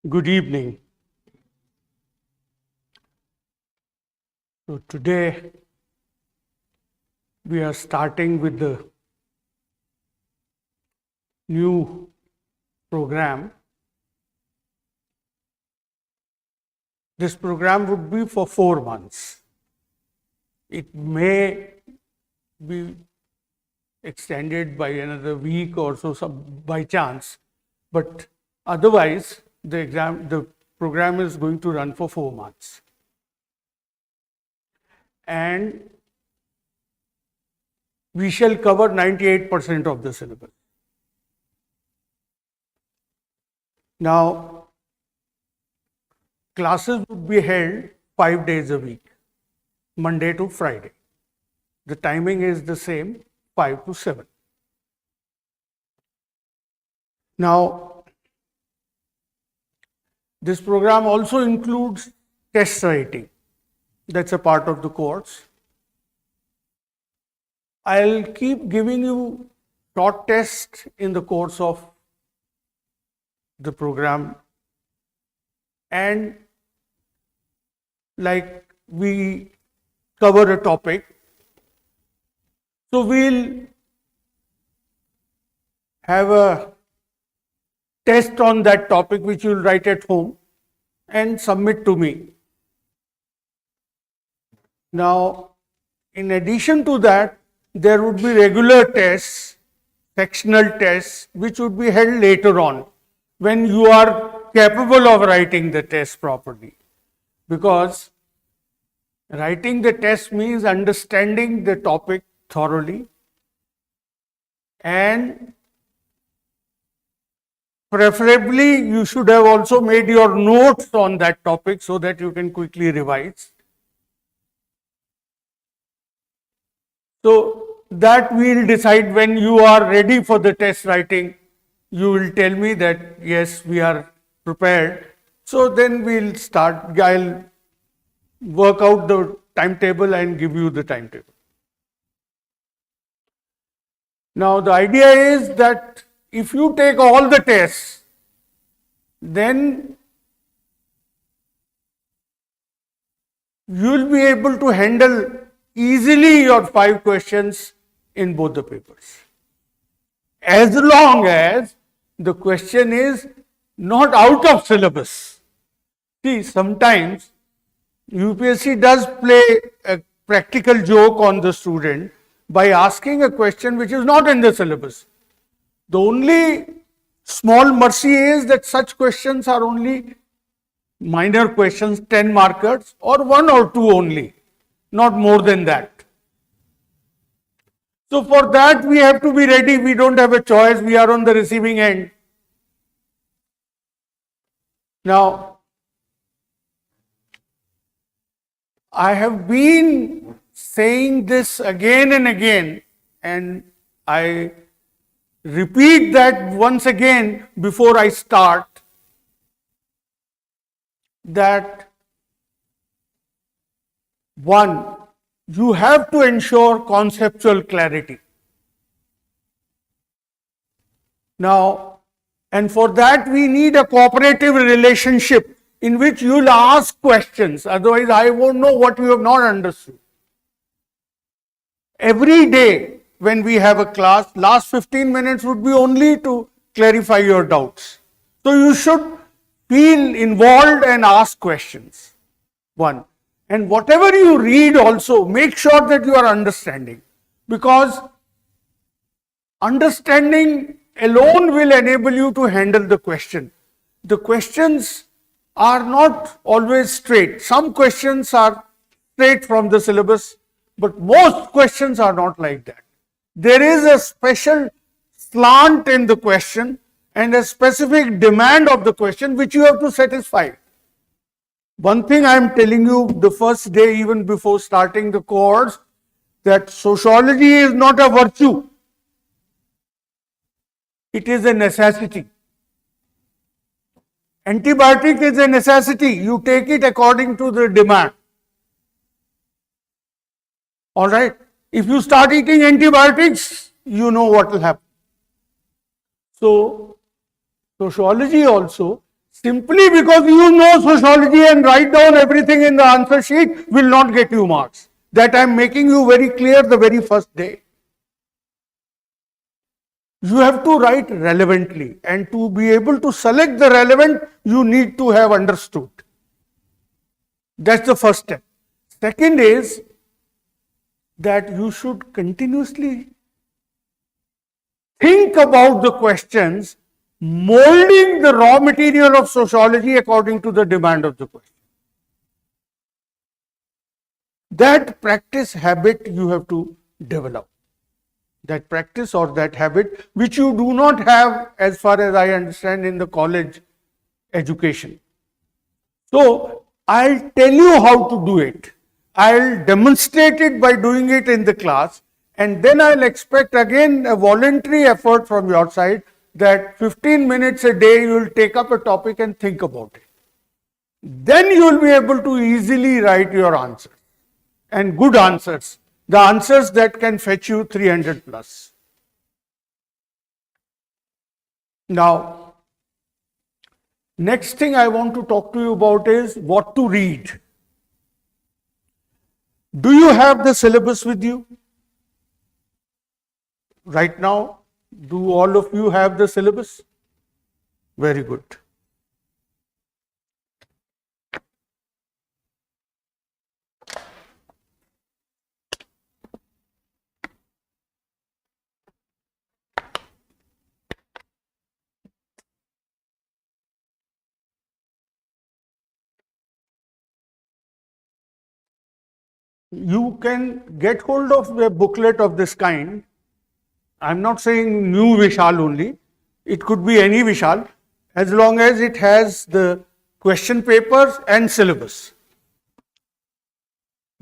Good evening. So today we are starting with the new program. This program would be for 4 months. It may be extended by another week or so by chance, but otherwise the program is going to run for 4 months. And we shall cover 98% of the syllabus. Now, classes would be held 5 days a week, Monday to Friday. The timing is the same, 5 to 7. Now, this program also includes test writing. That's a part of the course. I'll keep giving you short tests in the course of the program, and like we cover a topic, so we'll have a test on that topic which you'll write at home and submit to me. Now, in addition to that, there would be regular tests, sectional tests, which would be held later on when you are capable of writing the test properly. Because writing the test means understanding the topic thoroughly and preferably you should have also made your notes on that topic so that you can quickly revise. So that we'll decide when you are ready for the test writing. You will tell me that yes, we are prepared. So then we'll start. I'll work out the timetable and give you the timetable. Now the idea is that if you take all the tests, then you will be able to handle easily your 5 questions in both the papers, as long as the question is not out of syllabus. See, sometimes UPSC does play a practical joke on the student by asking a question which is not in the syllabus. The only small mercy is that such questions are only minor questions, 10 markers, or 1 or 2 only, not more than that. So for that we have to be ready. We don't have a choice. We are on the receiving end. Now, I have been saying this again and again, and I repeat that once again before I start, that 1, you have to ensure conceptual clarity. Now, and for that we need a cooperative relationship in which you will ask questions, otherwise I won't know what you have not understood. Every day when we have a class, last 15 minutes would be only to clarify your doubts. So you should feel involved and ask questions. 1. And whatever you read also, make sure that you are understanding, because understanding alone will enable you to handle the question. The questions are not always straight. Some questions are straight from the syllabus, but most questions are not like that. There is a special slant in the question and a specific demand of the question which you have to satisfy. One thing I am telling you the first day, even before starting the course, that sociology is not a virtue. It is a necessity. Antibiotic is a necessity. You take it according to the demand. All right. If you start eating antibiotics, you know what will happen. So, sociology also Simply because you know sociology and write down everything in the answer sheet will not get you marks. That I am making you very clear the very first day. You have to write relevantly, and to be able to select the relevant, you need to have understood. That's the first step. Second is that you should continuously think about the questions, molding the raw material of sociology according to the demand of the question. That practice habit you have to develop. That practice or that habit which you do not have, as far as I understand, in the college education. So I'll tell you how to do it. I'll demonstrate it by doing it in the class, and then I'll expect again a voluntary effort from your side that 15 minutes a day you will take up a topic and think about it. Then you will be able to easily write your answers, and good answers, the answers that can fetch you 300 plus. Now, next thing I want to talk to you about is what to read. Do you have the syllabus with you? Right now, do all of you have the syllabus? Very good. You can get hold of a booklet of this kind. I'm not saying new Vishal only. It could be any Vishal, as long as it has the question papers and syllabus.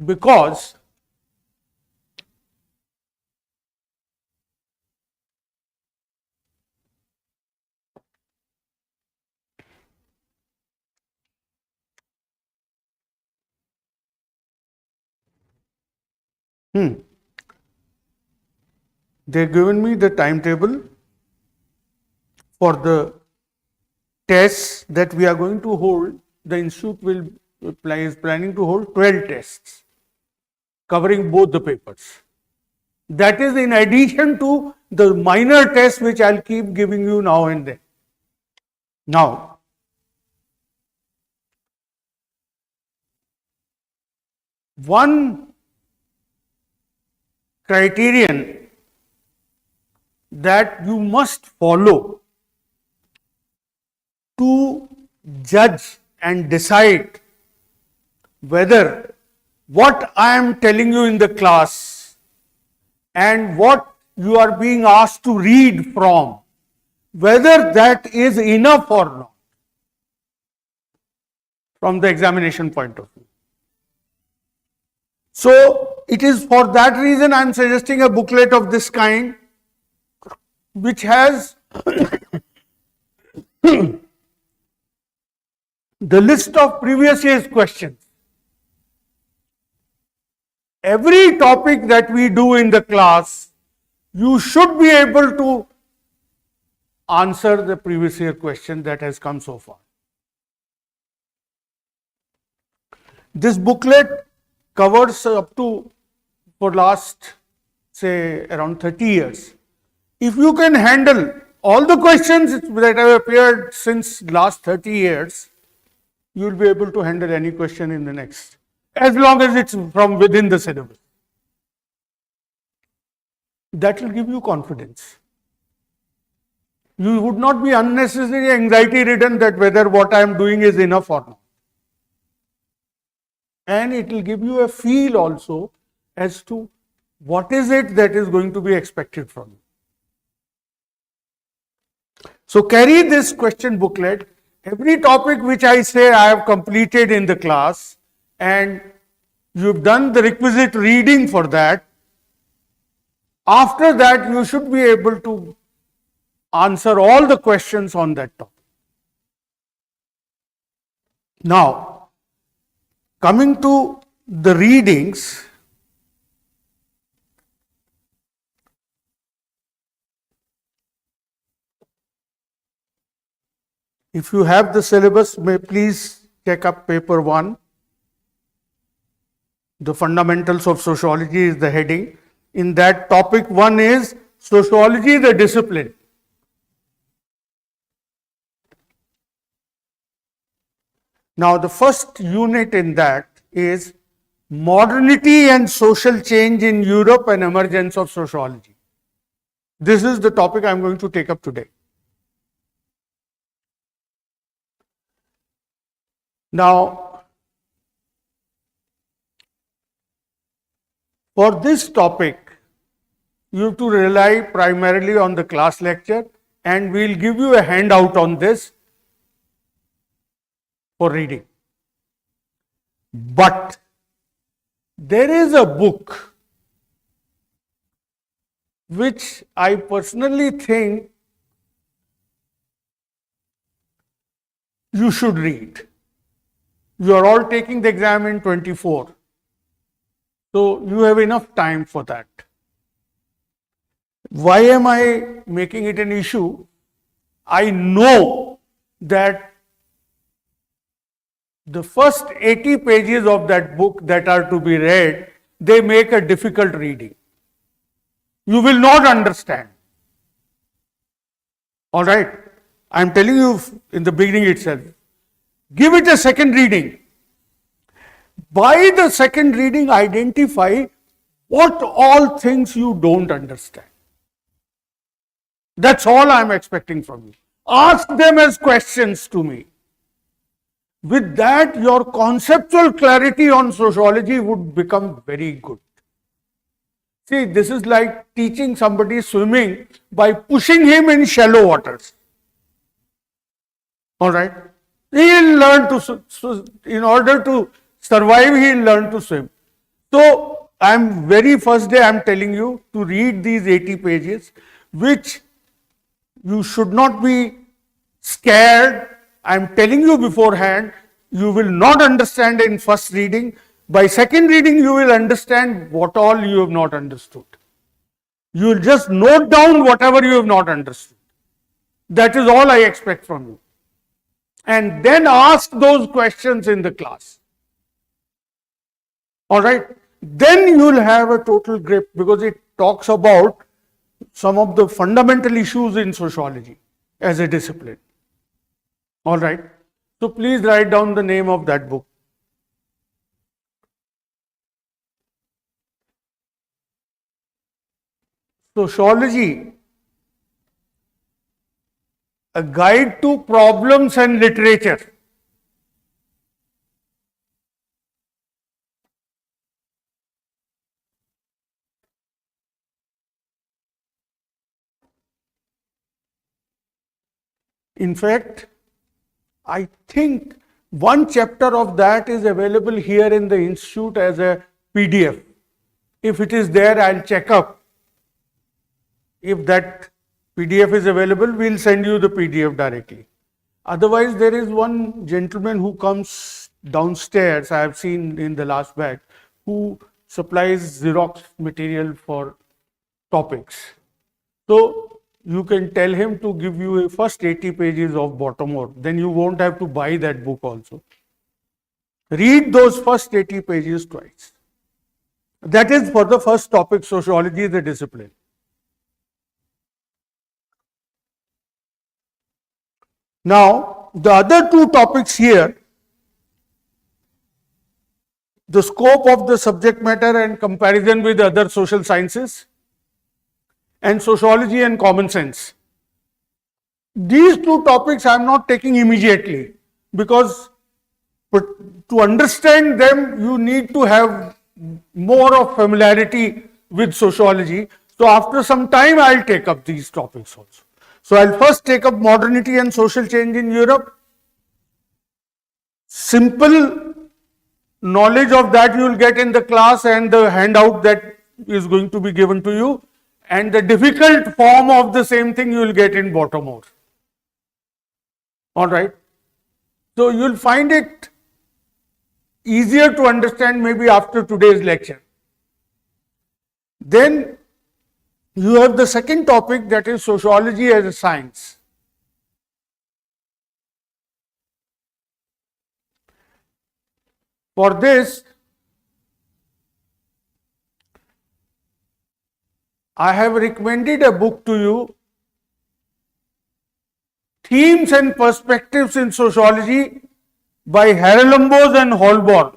Because they've given me the timetable for the tests that we are going to hold. The institute is planning to hold 12 tests covering both the papers. That is in addition to the minor tests which I'll keep giving you now and then. Now, one criterion that you must follow to judge and decide whether what I am telling you in the class and what you are being asked to read from, whether that is enough or not from the examination point of view. So, it is for that reason I am suggesting a booklet of this kind, which has the list of previous year's questions. Every topic that we do in the class, you should be able to answer the previous year question that has come so far. This booklet covers up to, for last, say, around 30 years. If you can handle all the questions that have appeared since last 30 years, you will be able to handle any question in the next, as long as it's from within the syllabus. That will give you confidence. You would not be unnecessarily anxiety ridden that whether what I am doing is enough or not. And it will give you a feel also as to what is it that is going to be expected from you. So carry this question booklet. Every topic which I say I have completed in the class, and you've done the requisite reading for that. After that, you should be able to answer all the questions on that topic. Now, coming to the readings, If you have the syllabus, may please take up paper 1. The fundamentals of sociology is the heading. In that, topic 1 is sociology, the discipline. Now, the first unit in that is modernity and social change in Europe and emergence of sociology. This is the topic I am going to take up today. Now, for this topic, you have to rely primarily on the class lecture, and we will give you a handout on this for reading. But there is a book which I personally think you should read. You are all taking the exam in 24. So you have enough time for that. Why am I making it an issue? I know that the first 80 pages of that book that are to be read, they make a difficult reading. You will not understand. All right? I am telling you in the beginning itself. Give it a second reading. By the second reading, identify what all things you don't understand. That's all I am expecting from you. Ask them as questions to me. With that, your conceptual clarity on sociology would become very good. See, this is like teaching somebody swimming by pushing him in shallow waters. All right? He will learn to, in order to survive, he will learn to swim. So, I am very first day I am telling you to read these 80 pages, which you should not be scared. I am telling you beforehand, you will not understand in first reading. By second reading, you will understand what all you have not understood. You will just note down whatever you have not understood. That is all I expect from you. And then ask those questions in the class. All right? Then you will have a total grip, because it talks about some of the fundamental issues in sociology as a discipline. All right? So please write down the name of that book. Sociology, a guide to problems and literature. In fact, I think one chapter of that is available here in the institute as a PDF. If it is there, I'll check up. If that PDF is available, we'll send you the PDF directly. Otherwise, there is one gentleman who comes downstairs, I have seen in the last batch, who supplies Xerox material for topics. So, you can tell him to give you a first 80 pages of Baltimore, then you won't have to buy that book also. Read those first 80 pages twice. That is for the first topic, sociology, the discipline. Now, the other two topics here, the scope of the subject matter and comparison with other social sciences, and sociology and common sense. These two topics I am not taking immediately, because to understand them you need to have more of familiarity with sociology. So after some time I will take up these topics also. So I will first take up modernity and social change in Europe. Simple knowledge of that you will get in the class and the handout that is going to be given to you, and the difficult form of the same thing you will get in Baltimore. All right. So you will find it easier to understand maybe after today's lecture. Then you have the second topic, that is sociology as a science. For this, I have recommended a book to you, Themes and Perspectives in Sociology by Haralambos and Holborn.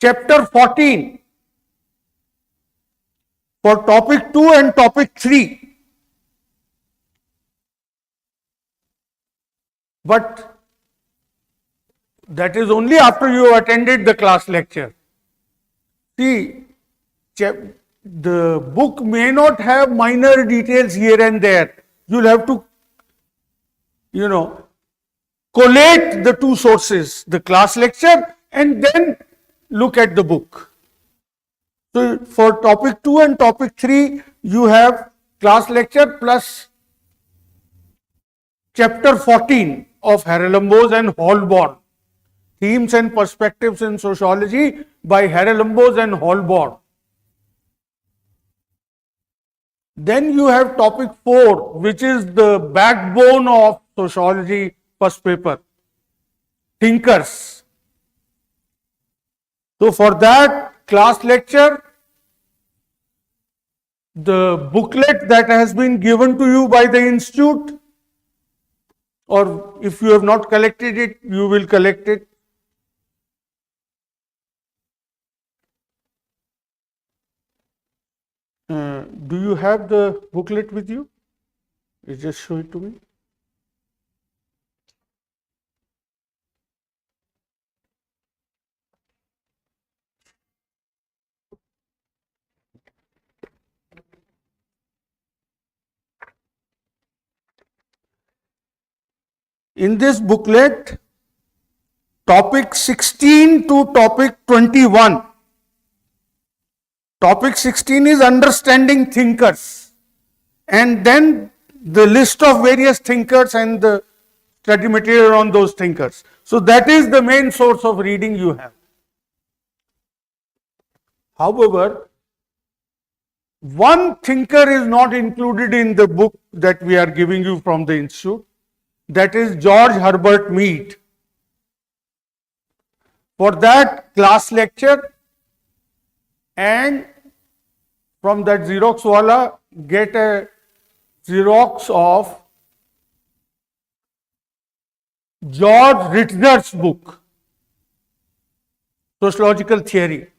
Chapter 14 for topic 2 and topic 3. But that is only after you have attended the class lecture. See, the book may not have minor details here and there. You'll have to, collate the two sources, the class lecture and then look at the book. So, for topic 2 and topic 3, you have class lecture plus chapter 14 of Haralambos and Holborn, Themes and Perspectives in Sociology by Haralambos and Holborn. Then you have topic 4, which is the backbone of sociology first paper, thinkers. So for that class lecture, the booklet that has been given to you by the institute, or if you have not collected it, you will collect it. Do you have the booklet with you? You just show it to me. In this booklet, topic 16 to topic 21. Topic 16 is understanding thinkers, and then the list of various thinkers and the study material on those thinkers. So that is the main source of reading you have. However, one thinker is not included in the book that we are giving you from the institute. That is George Herbert Mead. For that class lecture, and from that Xerox wala, get a Xerox of George Ritzner's book, Sociological Theory.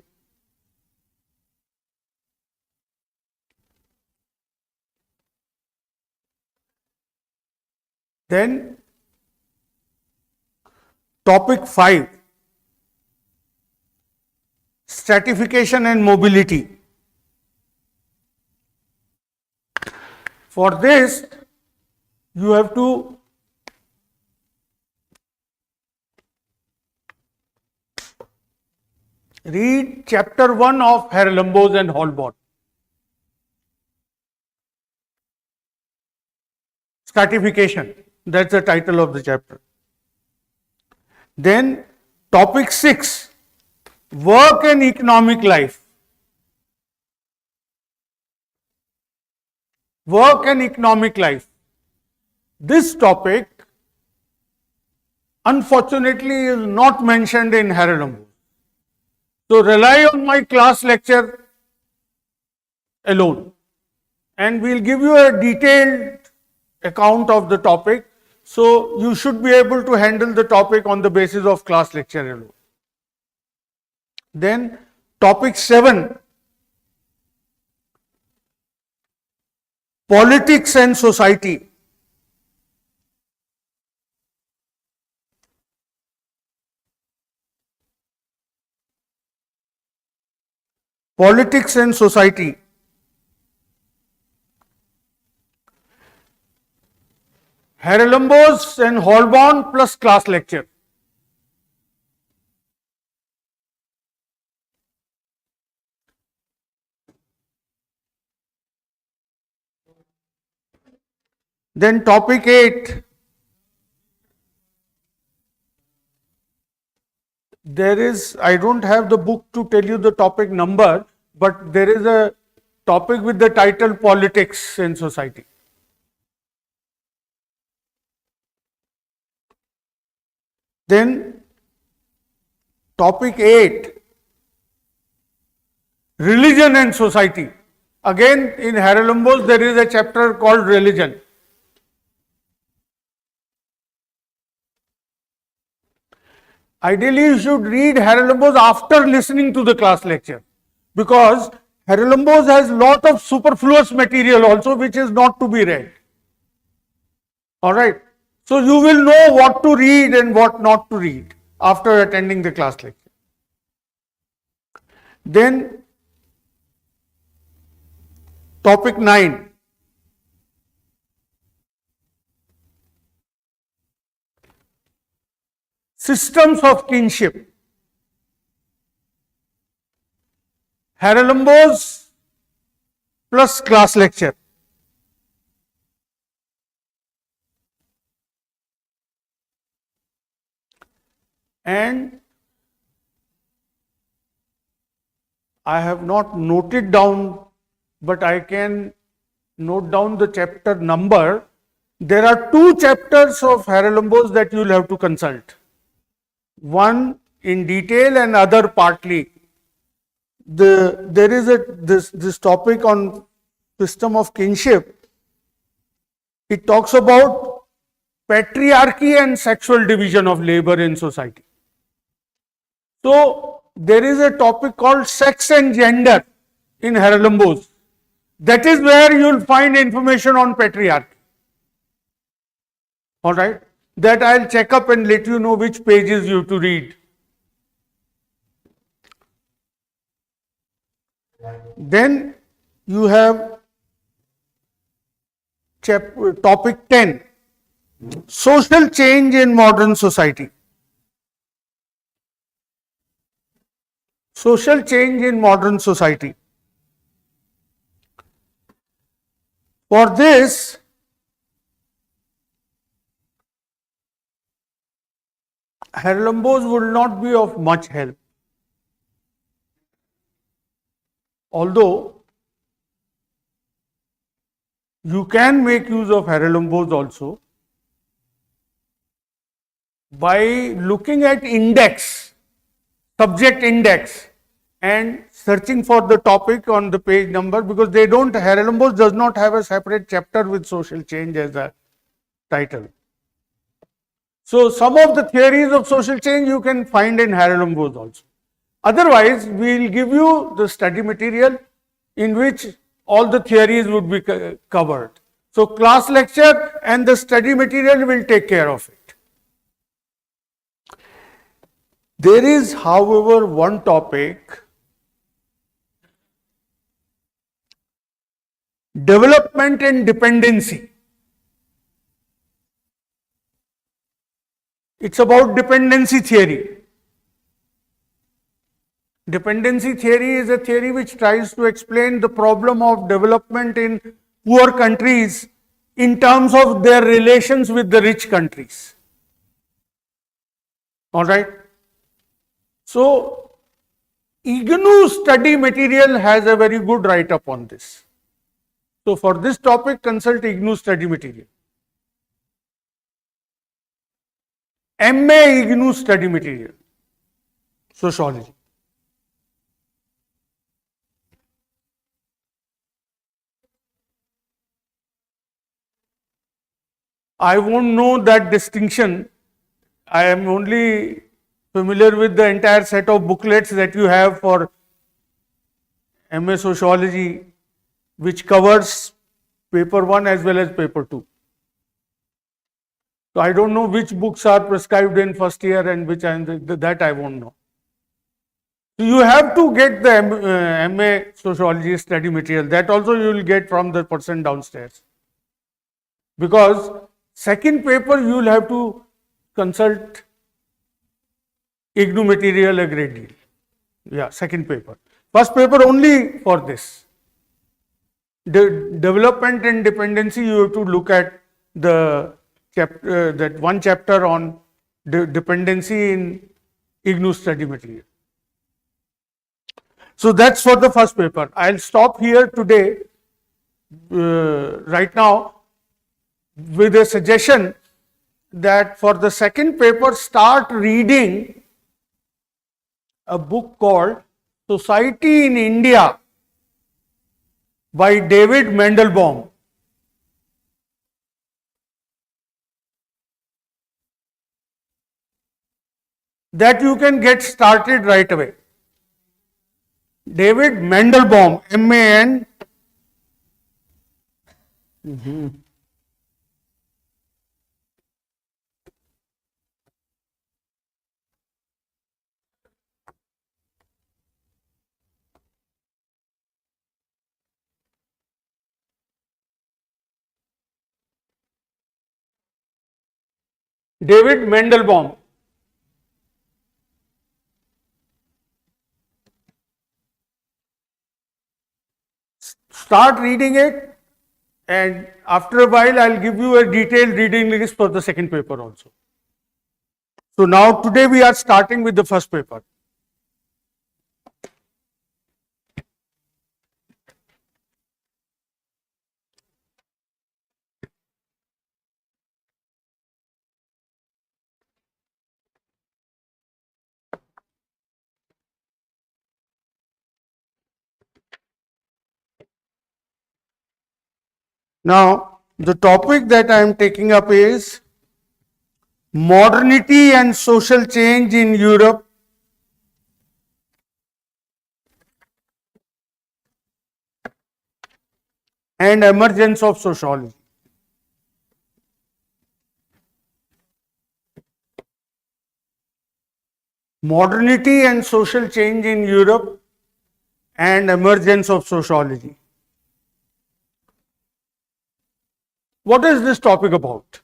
Then topic 5, stratification and mobility. For this, you have to read chapter 1 of Haralambos and Holborn. Stratification, that's the title of the chapter. Then topic 6, work and economic life. Work and economic life. This topic, unfortunately, is not mentioned in Haralambos. So rely on my class lecture alone, and we'll give you a detailed account of the topic. So you should be able to handle the topic on the basis of class lecture alone. Then topic 7, politics and society. Politics and society. Haralambos and Holborn plus class lecture. Then topic 8, there is, I don't have the book to tell you the topic number, but there is a topic with the title Politics and Society. Then topic 8, religion and society. Again, in Haralambos there is a chapter called religion. Ideally, you should read Haralambos after listening to the class lecture, because Haralambos has lot of superfluous material also which is not to be read. Alright. So you will know what to read and what not to read after attending the class lecture. Then topic 9. Systems of kinship. Haralambos plus class lecture. And I have not noted down, but I can note down the chapter number. There are 2 chapters of Haralambos that you will have to consult. One in detail and other partly. There is this topic on system of kinship. It talks about patriarchy and sexual division of labor in society. So there is a topic called sex and gender in Haralambos. That is where you will find information on patriarchy. Alright. That I will check up and let you know which pages you have to read. Then you have topic 10, social change in modern society. Social change in modern society. For this, Haralambos would not be of much help. Although you can make use of Haralambos also by looking at index, subject index, and searching for the topic on the page number, because they don't, Haralambos does not have a separate chapter with social change as a title. So some of the theories of social change you can find in Haralambos also. Otherwise, we will give you the study material in which all the theories would be covered. So class lecture and the study material will take care of it. There is, however, one topic, development and dependency. It's about dependency theory. Dependency theory is a theory which tries to explain the problem of development in poor countries in terms of their relations with the rich countries. Alright. So, IGNOU study material has a very good write-up on this. So, for this topic, consult IGNOU study material. MA IGNOU study material, Sociology. I won't know that distinction. I am only familiar with the entire set of booklets that you have for MA Sociology, which covers paper 1 as well as paper 2. So I don't know which books are prescribed in first year and which that I won't know. So you have to get the MA Sociology study material. That also you will get from the person downstairs. Because second paper you will have to consult IGNOU material a great deal. Yeah, second paper. First paper only for this. Development and dependency, you have to look at the chapter, that one chapter on dependency in IGNOU study material. So that's for the first paper. I'll stop here today, right now, with a suggestion that for the second paper, start reading a book called Society in India by David Mandelbaum. That you can get started right away. David Mandelbaum, M-A-N. David Mandelbaum. Start reading it, and after a while I'll give you a detailed reading list for the second paper also. So now today we are starting with the first paper. Now, the topic that I am taking up is modernity and social change in Europe and emergence of sociology. Modernity and social change in Europe and emergence of sociology. What is this topic about?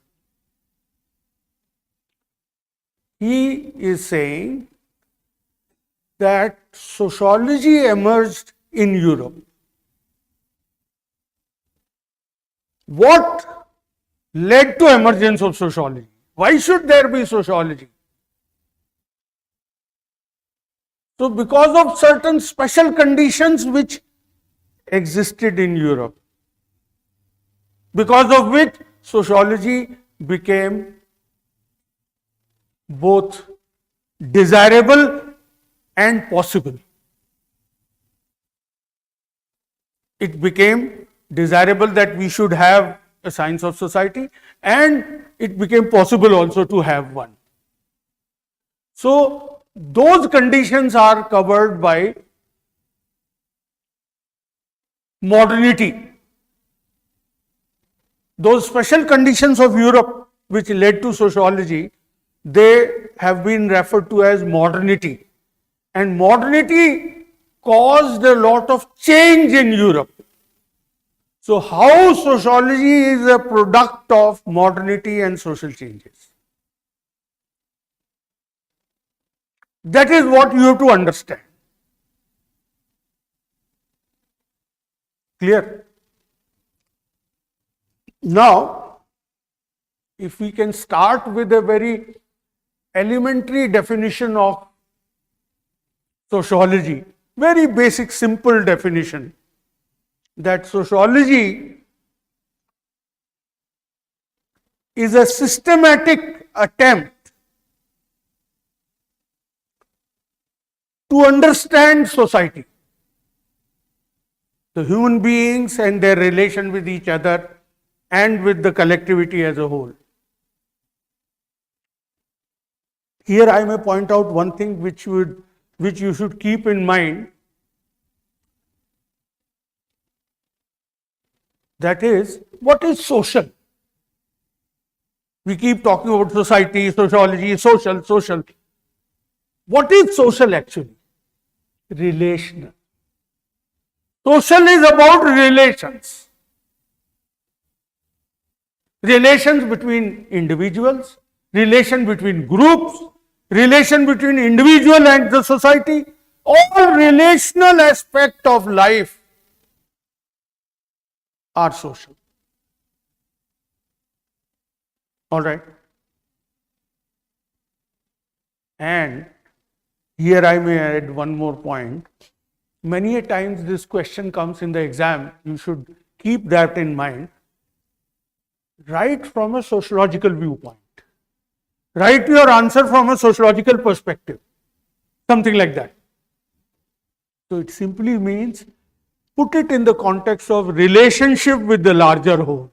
He is saying that sociology emerged in Europe. What led to emergence of sociology? Why should there be sociology? So, because of certain special conditions which existed in Europe, because of which sociology became both desirable and possible. It became desirable that we should have a science of society, and it became possible also to have one. So, those conditions are covered by modernity. Those special conditions of Europe which led to sociology, they have been referred to as modernity. And modernity caused a lot of change in Europe. So, how sociology is a product of modernity and social changes? That is what you have to understand. Clear? Now, if we can start with a very elementary definition of sociology, very basic, simple definition, that sociology is a systematic attempt to understand society, the human beings and their relation with each other and with the collectivity as a whole. Here I may point out one thing which you should keep in mind, that is, what is social? We keep talking about society, sociology, social. What is social actually? Relational. Social is about relations. Relations between individuals, relation between groups, relation between individual and the society, all relational aspect of life are social. All right. And here I may add one more point. Many a times this question comes in the exam, you should keep that in mind. Right from a sociological viewpoint. Write your answer from a sociological perspective, something like that. So it simply means put it in the context of relationship with the larger whole.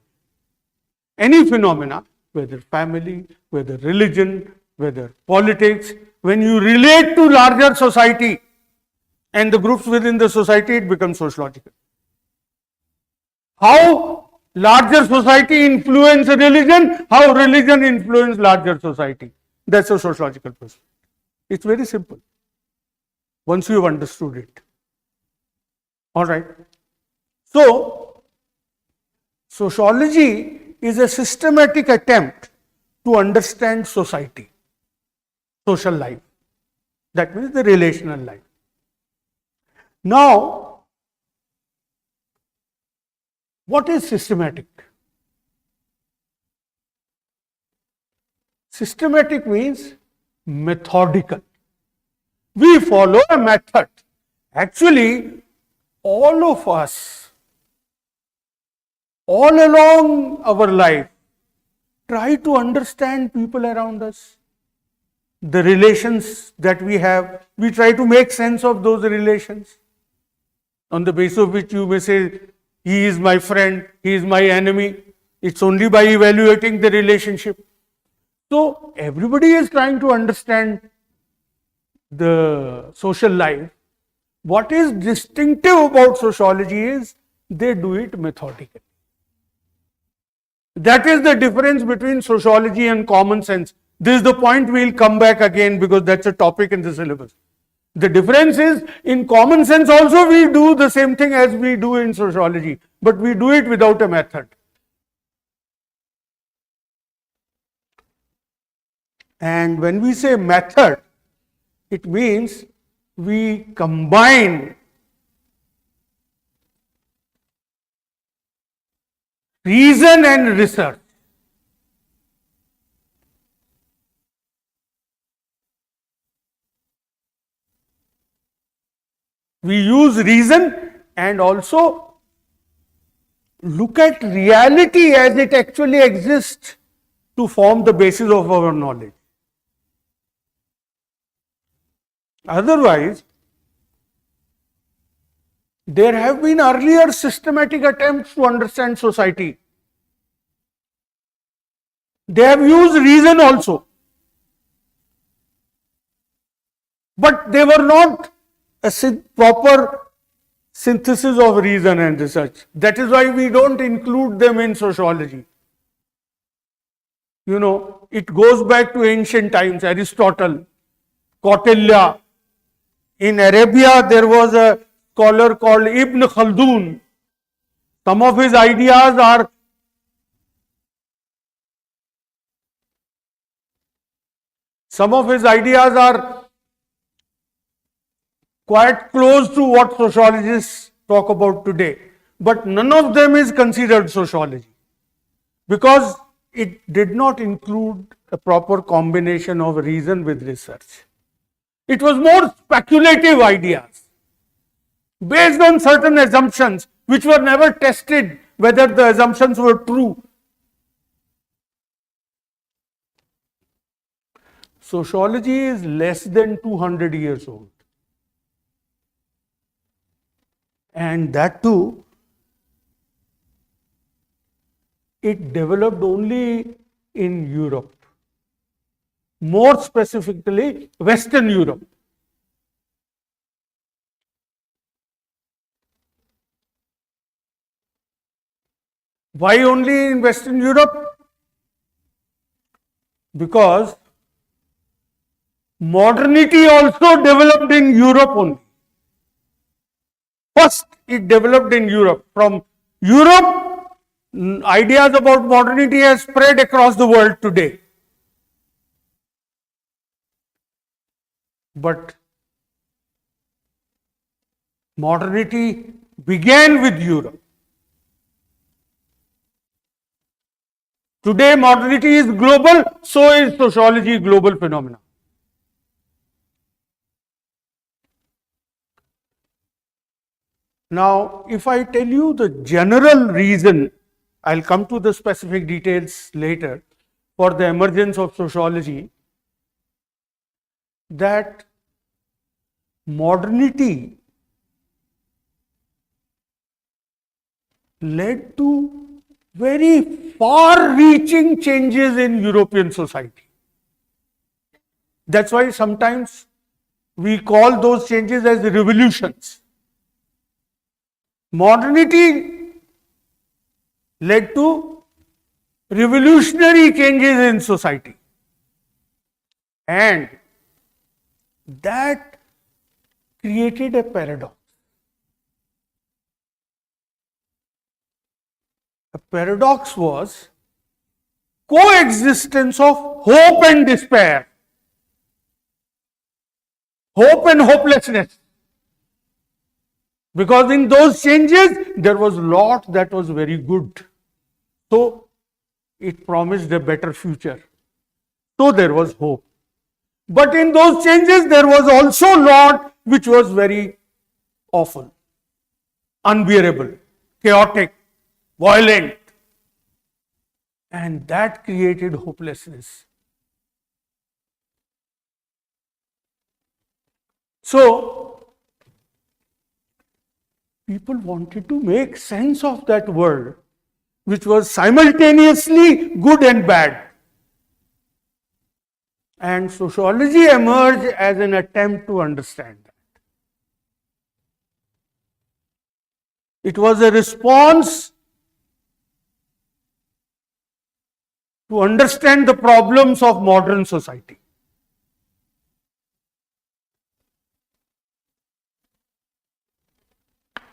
Any phenomena, whether family, whether religion, whether politics, when you relate to larger society and the groups within the society, it becomes sociological. How larger society influence religion, how religion influence larger society. That's a sociological perspective. It's very simple once you've understood it. All right. So, sociology is a systematic attempt to understand society, social life. That means the relational life. Now, what is systematic? Systematic means methodical. We follow a method. Actually, all of us, all along our life, try to understand people around us, the relations that we have. We try to make sense of those relations, on the basis of which you may say, he is my friend, he is my enemy. It's only by evaluating the relationship. So, everybody is trying to understand the social life. What is distinctive about sociology is they do it methodically. That is the difference between sociology and common sense. This is the point we will come back again because that's a topic in the syllabus. The difference is in common sense also we do the same thing as we do in sociology, but we do it without a method. And when we say method, it means we combine reason and research. We use reason and also look at reality as it actually exists to form the basis of our knowledge. Otherwise, there have been earlier systematic attempts to understand society. They have used reason also, but they were not a proper synthesis of reason and research. That is why we don't include them in sociology. You know, it goes back to ancient times, Aristotle, Kautilya. In Arabia, there was a scholar called Ibn Khaldun. Some of his ideas are quite close to what sociologists talk about today. But none of them is considered sociology because it did not include a proper combination of reason with research. It was more speculative ideas based on certain assumptions which were never tested whether the assumptions were true. Sociology is less than 200 years old. And that too, it developed only in Europe. More specifically, Western Europe. Why only in Western Europe? Because modernity also developed in Europe only. First, it developed in Europe. From Europe, ideas about modernity have spread across the world today. But modernity began with Europe. Today, modernity is global, so is sociology a global phenomenon. Now, if I tell you the general reason, I'll come to the specific details later, for the emergence of sociology that modernity led to very far-reaching changes in European society. That's why sometimes we call those changes as revolutions. Modernity led to revolutionary changes in society, and that created a paradox. A paradox was coexistence of hope and despair, hope and hopelessness. Because in those changes, there was a lot that was very good. So, it promised a better future. So, there was hope. But in those changes, there was also a lot which was very awful, unbearable, chaotic, violent. And that created hopelessness. So, people wanted to make sense of that world, which was simultaneously good and bad. And sociology emerged as an attempt to understand that. It was a response to understand the problems of modern society.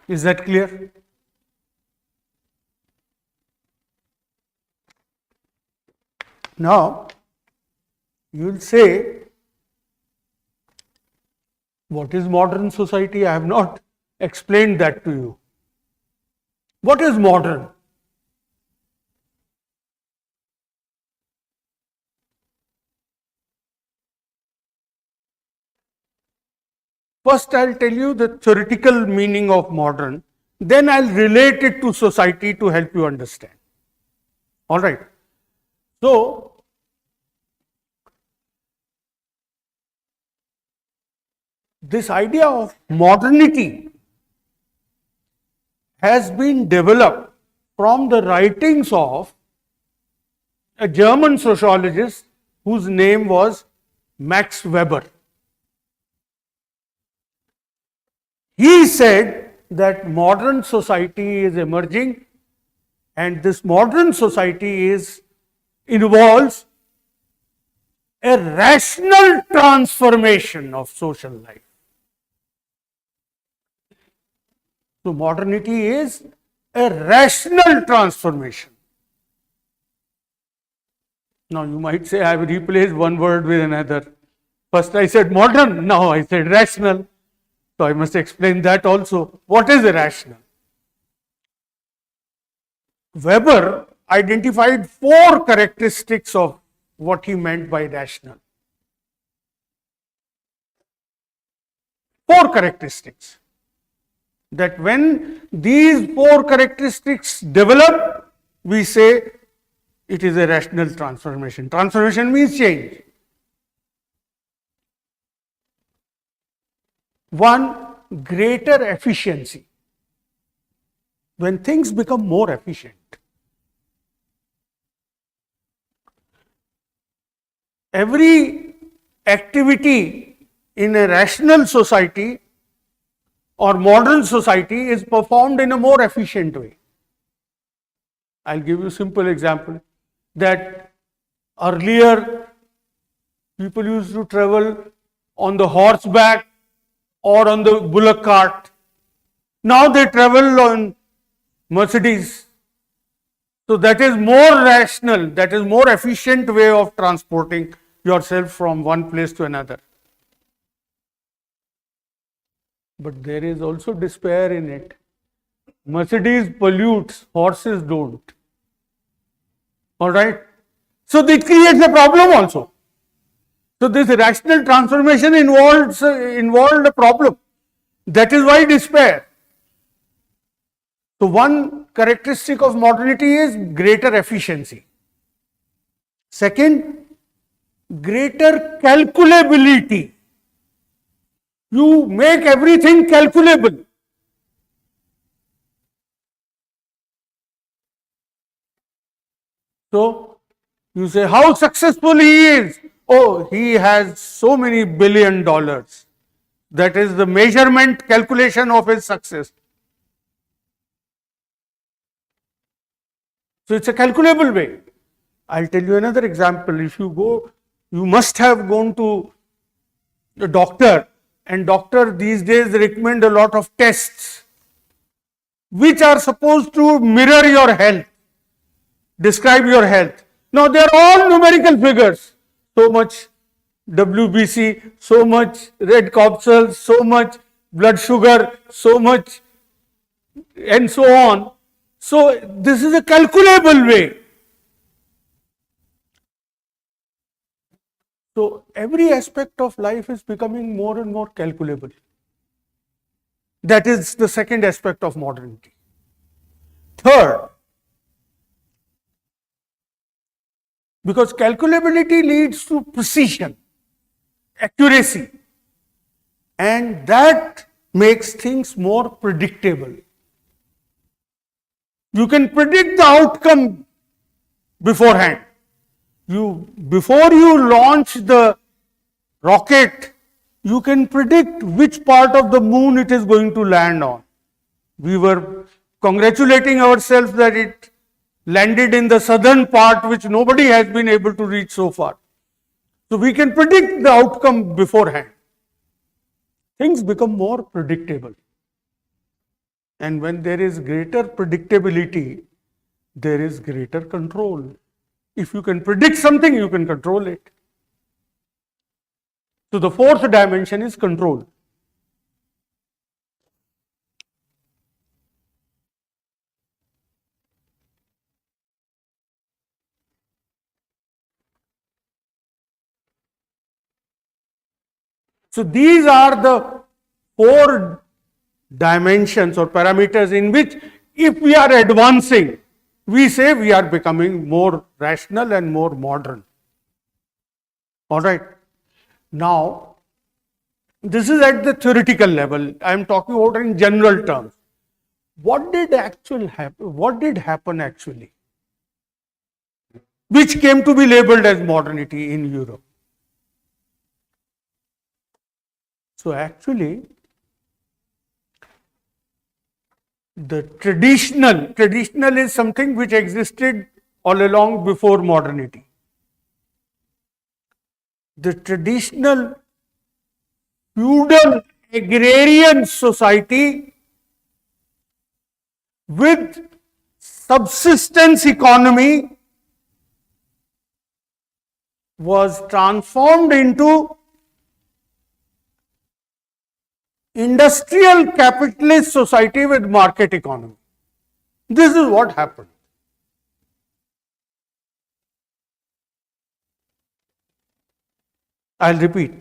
Is that clear? Now, you will say, what is modern society? I have not explained that to you. What is modern? First, I will tell you the theoretical meaning of modern, then I will relate it to society to help you understand. All right. So, this idea of modernity has been developed from the writings of a German sociologist whose name was Max Weber. He said that modern society is emerging, and this modern society involves a rational transformation of social life. So, modernity is a rational transformation. Now, you might say I have replaced one word with another. First I said modern, now I said rational. So, I must explain that also. What is irrational? Weber identified 4 characteristics of what he meant by rational. 4 characteristics. That when these 4 characteristics develop, we say it is a rational transformation. Transformation means change. 1, greater efficiency. When things become more efficient. Every activity in a rational society or modern society is performed in a more efficient way. I'll give you a simple example that earlier people used to travel on the horseback or on the bullock cart. Now they travel on Mercedes. So that is more rational, that is more efficient way of transporting yourself from one place to another. But there is also despair in it. Mercedes pollutes, horses don't. Alright? So it creates a problem also. So this rational transformation involved a problem. That is why despair. So one characteristic of modernity is greater efficiency. Second, greater calculability. You make everything calculable. So, you say how successful he is. Oh, he has so many $1 billion. That is the measurement calculation of his success. So, it's a calculable way. I'll tell you another example. If you go, you must have gone to the doctor, and doctor these days recommend a lot of tests which are supposed to mirror your health, describe your health. Now, they are all numerical figures. So much WBC, so much red corpuscles, so much blood sugar, so much, and so on. So, this is a calculable way. So, every aspect of life is becoming more and more calculable. That is the second aspect of modernity. Third, because calculability leads to precision, accuracy, and that makes things more predictable. You can predict the outcome beforehand. Before you launch the rocket, you can predict which part of the moon it is going to land on. We were congratulating ourselves that it landed in the southern part, which nobody has been able to reach so far. So, we can predict the outcome beforehand. Things become more predictable. And when there is greater predictability, there is greater control. If you can predict something, you can control it. So, the fourth dimension is control. So, these are the four dimensions or parameters in which, if we are advancing, we say we are becoming more rational and more modern. All right. Now, this is at the theoretical level. I am talking about in general terms. What did happen? What did happen actually, which came to be labeled as modernity in Europe? So, actually, the traditional is something which existed all along before modernity. The traditional feudal agrarian society with subsistence economy was transformed into industrial capitalist society with market economy. This is what happened. I'll repeat.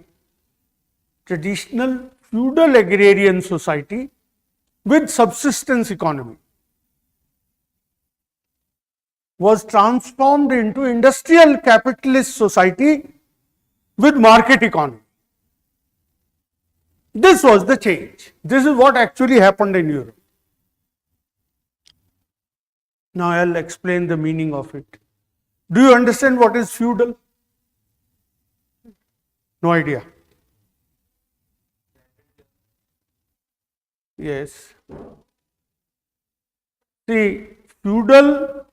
Traditional feudal agrarian society with subsistence economy was transformed into industrial capitalist society with market economy. This was the change. This is what actually happened in Europe. Now I'll explain the meaning of it. Do you understand what is feudal? No idea. Yes. See, feudal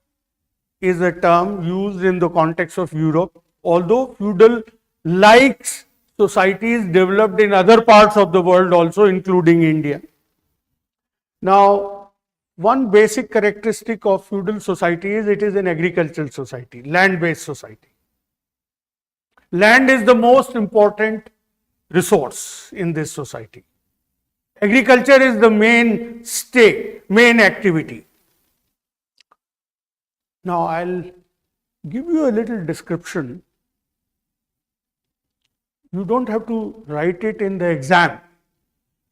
is a term used in the context of Europe, although feudal-like societies developed in other parts of the world also, including India. Now, one basic characteristic of feudal society is it is an agricultural society, land-based society. Land is the most important resource in this society. Agriculture is the main activity. Now, I'll give you a little description. You don't have to write it in the exam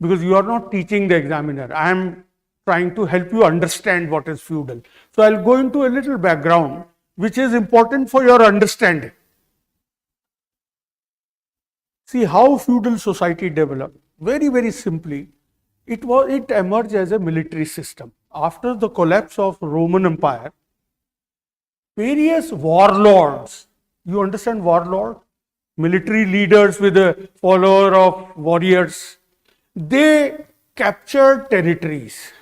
because you are not teaching the examiner. I am trying to help you understand what is feudal. So, I'll go into a little background which is important for your understanding. See how feudal society developed. Very, very simply, it emerged as a military system. After the collapse of Roman Empire, various warlords, you understand warlord? Military leaders with a follower of warriors, they captured territories,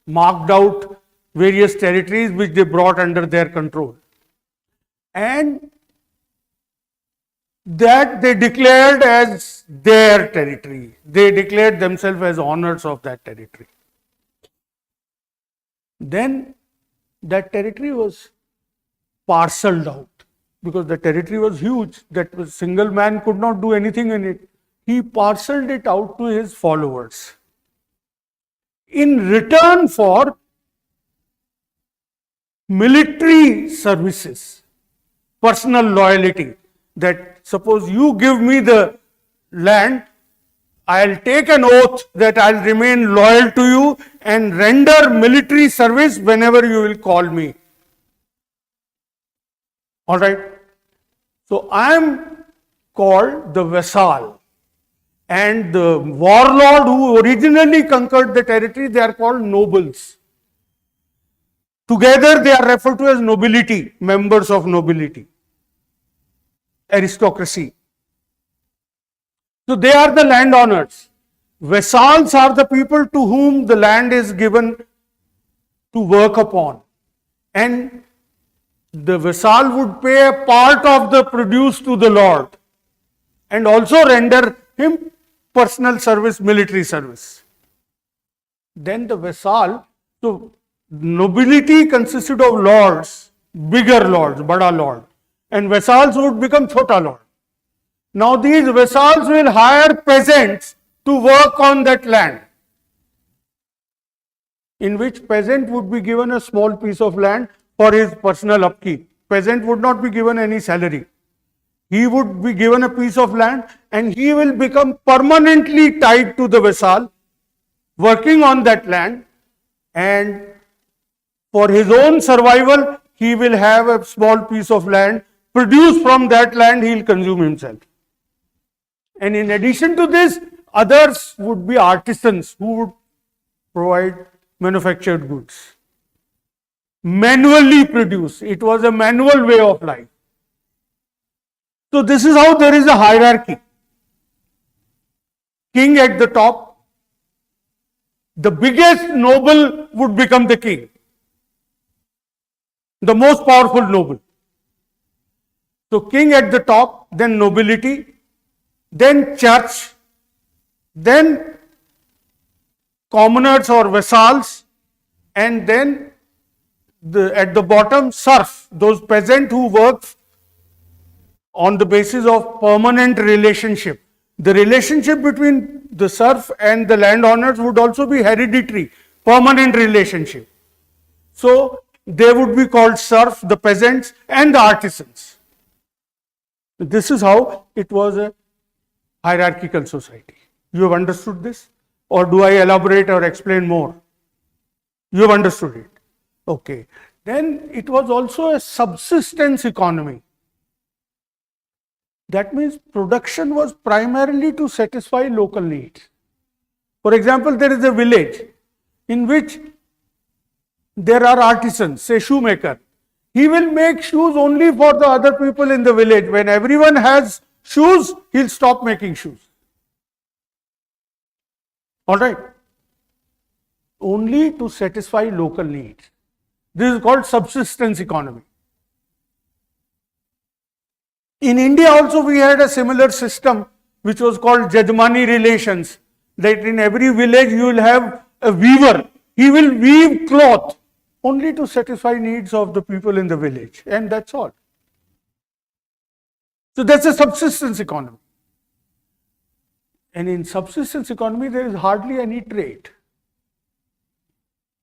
marked out various territories which they brought under their control. And that they declared as their territory. They declared themselves as owners of that territory. Then that territory was parceled out because the territory was huge, that a single man could not do anything in it. He parceled it out to his followers. In return for military services, personal loyalty, that suppose you give me the land, I'll take an oath that I'll remain loyal to you and render military service whenever you will call me. All right. So I am called the vassal, and the warlord who originally conquered the territory, they are called nobles. Together they are referred to as nobility, members of nobility, aristocracy. So they are the landowners. Vassals are the people to whom the land is given to work upon, and the vassal would pay a part of the produce to the lord and also render him personal service, military service. Then the vassal, so nobility consisted of lords, bigger lords, bada lord, and vassals would become chota lord. Now these vassals will hire peasants to work on that land, in which peasant would be given a small piece of land for his personal upkeep. Peasant would not be given any salary. He would be given a piece of land and he will become permanently tied to the vassal, working on that land, and for his own survival, he will have a small piece of land. Produced from that land, he will consume himself. And in addition to this, others would be artisans who would provide manufactured goods. Manually produce. It was a manual way of life. So this is how there is a hierarchy. King at the top. The biggest noble would become the king. The most powerful noble. So king at the top, then nobility, then church, then commoners or vassals, and then at the bottom, serf, those peasants who work on the basis of permanent relationship. The relationship between the serf and the landowners would also be hereditary, permanent relationship. So they would be called serf, the peasants, and the artisans. This is how it was a hierarchical society. You have understood this? Or do I elaborate or explain more? You have understood it. Okay. Then it was also a subsistence economy. That means production was primarily to satisfy local needs. For example, there is a village in which there are artisans, say shoemaker. He will make shoes only for the other people in the village. When everyone has shoes, he'll stop making shoes. All right. Only to satisfy local needs. This is called subsistence economy. In India also we had a similar system which was called Jajmani relations. That in every village you will have a weaver. He will weave cloth only to satisfy needs of the people in the village, and that's all. So that's a subsistence economy. And in subsistence economy there is hardly any trade.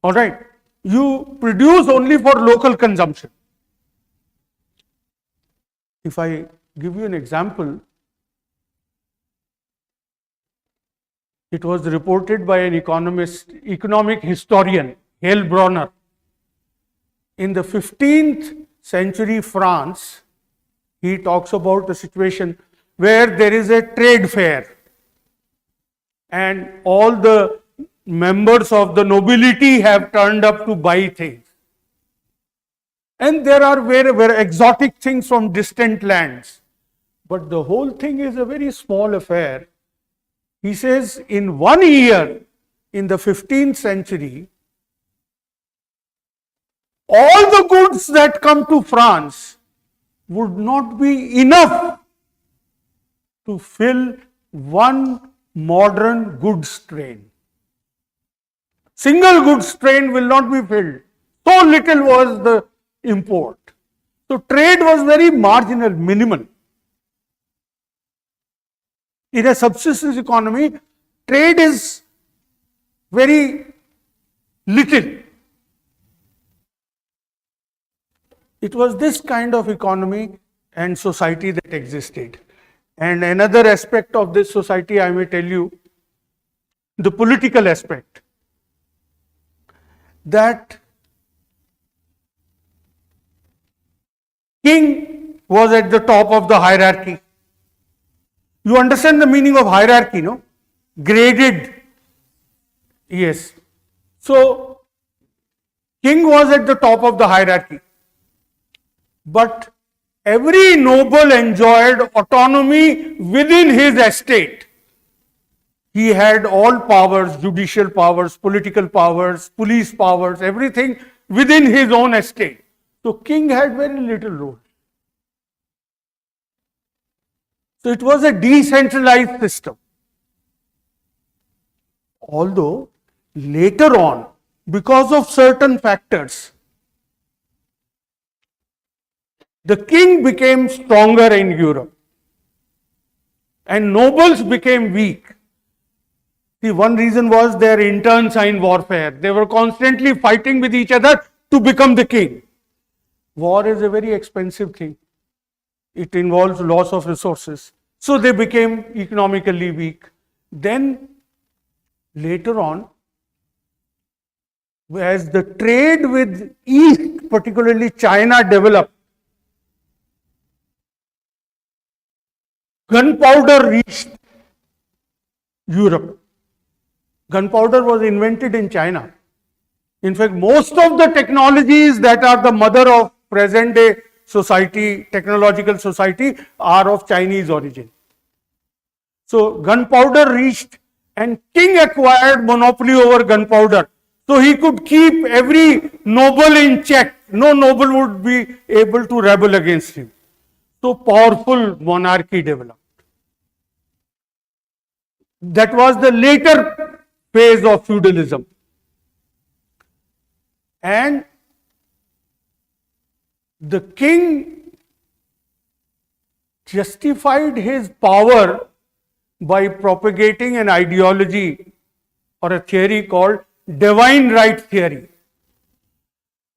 All right. You produce only for local consumption. If I give you an example, it was reported by an economic historian, Hale Bronner. In the 15th century France, he talks about a situation where there is a trade fair and all the members of the nobility have turned up to buy things. And there are very exotic things from distant lands. But the whole thing is a very small affair. He says in 1 year, in the 15th century, all the goods that come to France would not be enough to fill one modern goods train. Single goods train will not be filled. So little was the import. So trade was very marginal, minimal. In a subsistence economy, trade is very little. It was this kind of economy and society that existed. And another aspect of this society, I may tell you, the political aspect. That king was at the top of the hierarchy. You understand the meaning of hierarchy, no? Graded. Yes. So, king was at the top of the hierarchy. But every noble enjoyed autonomy within his estate. He had all powers, judicial powers, political powers, police powers, everything within his own estate. So king had very little role. So it was a decentralized system. Although later on, because of certain factors, the king became stronger in Europe and nobles became weak. See, one reason was their internecine warfare. They were constantly fighting with each other to become the king. War is a very expensive thing. It involves loss of resources. So they became economically weak. Then later on, as the trade with East, particularly China, developed, gunpowder reached Europe. Gunpowder was invented in China. In fact, most of the technologies that are the mother of present day society, technological society, are of Chinese origin. So gunpowder reached and king acquired monopoly over gunpowder. So he could keep every noble in check. No noble would be able to rebel against him. So powerful monarchy developed. That was the later phase of feudalism. And the king justified his power by propagating an ideology or a theory called divine right theory.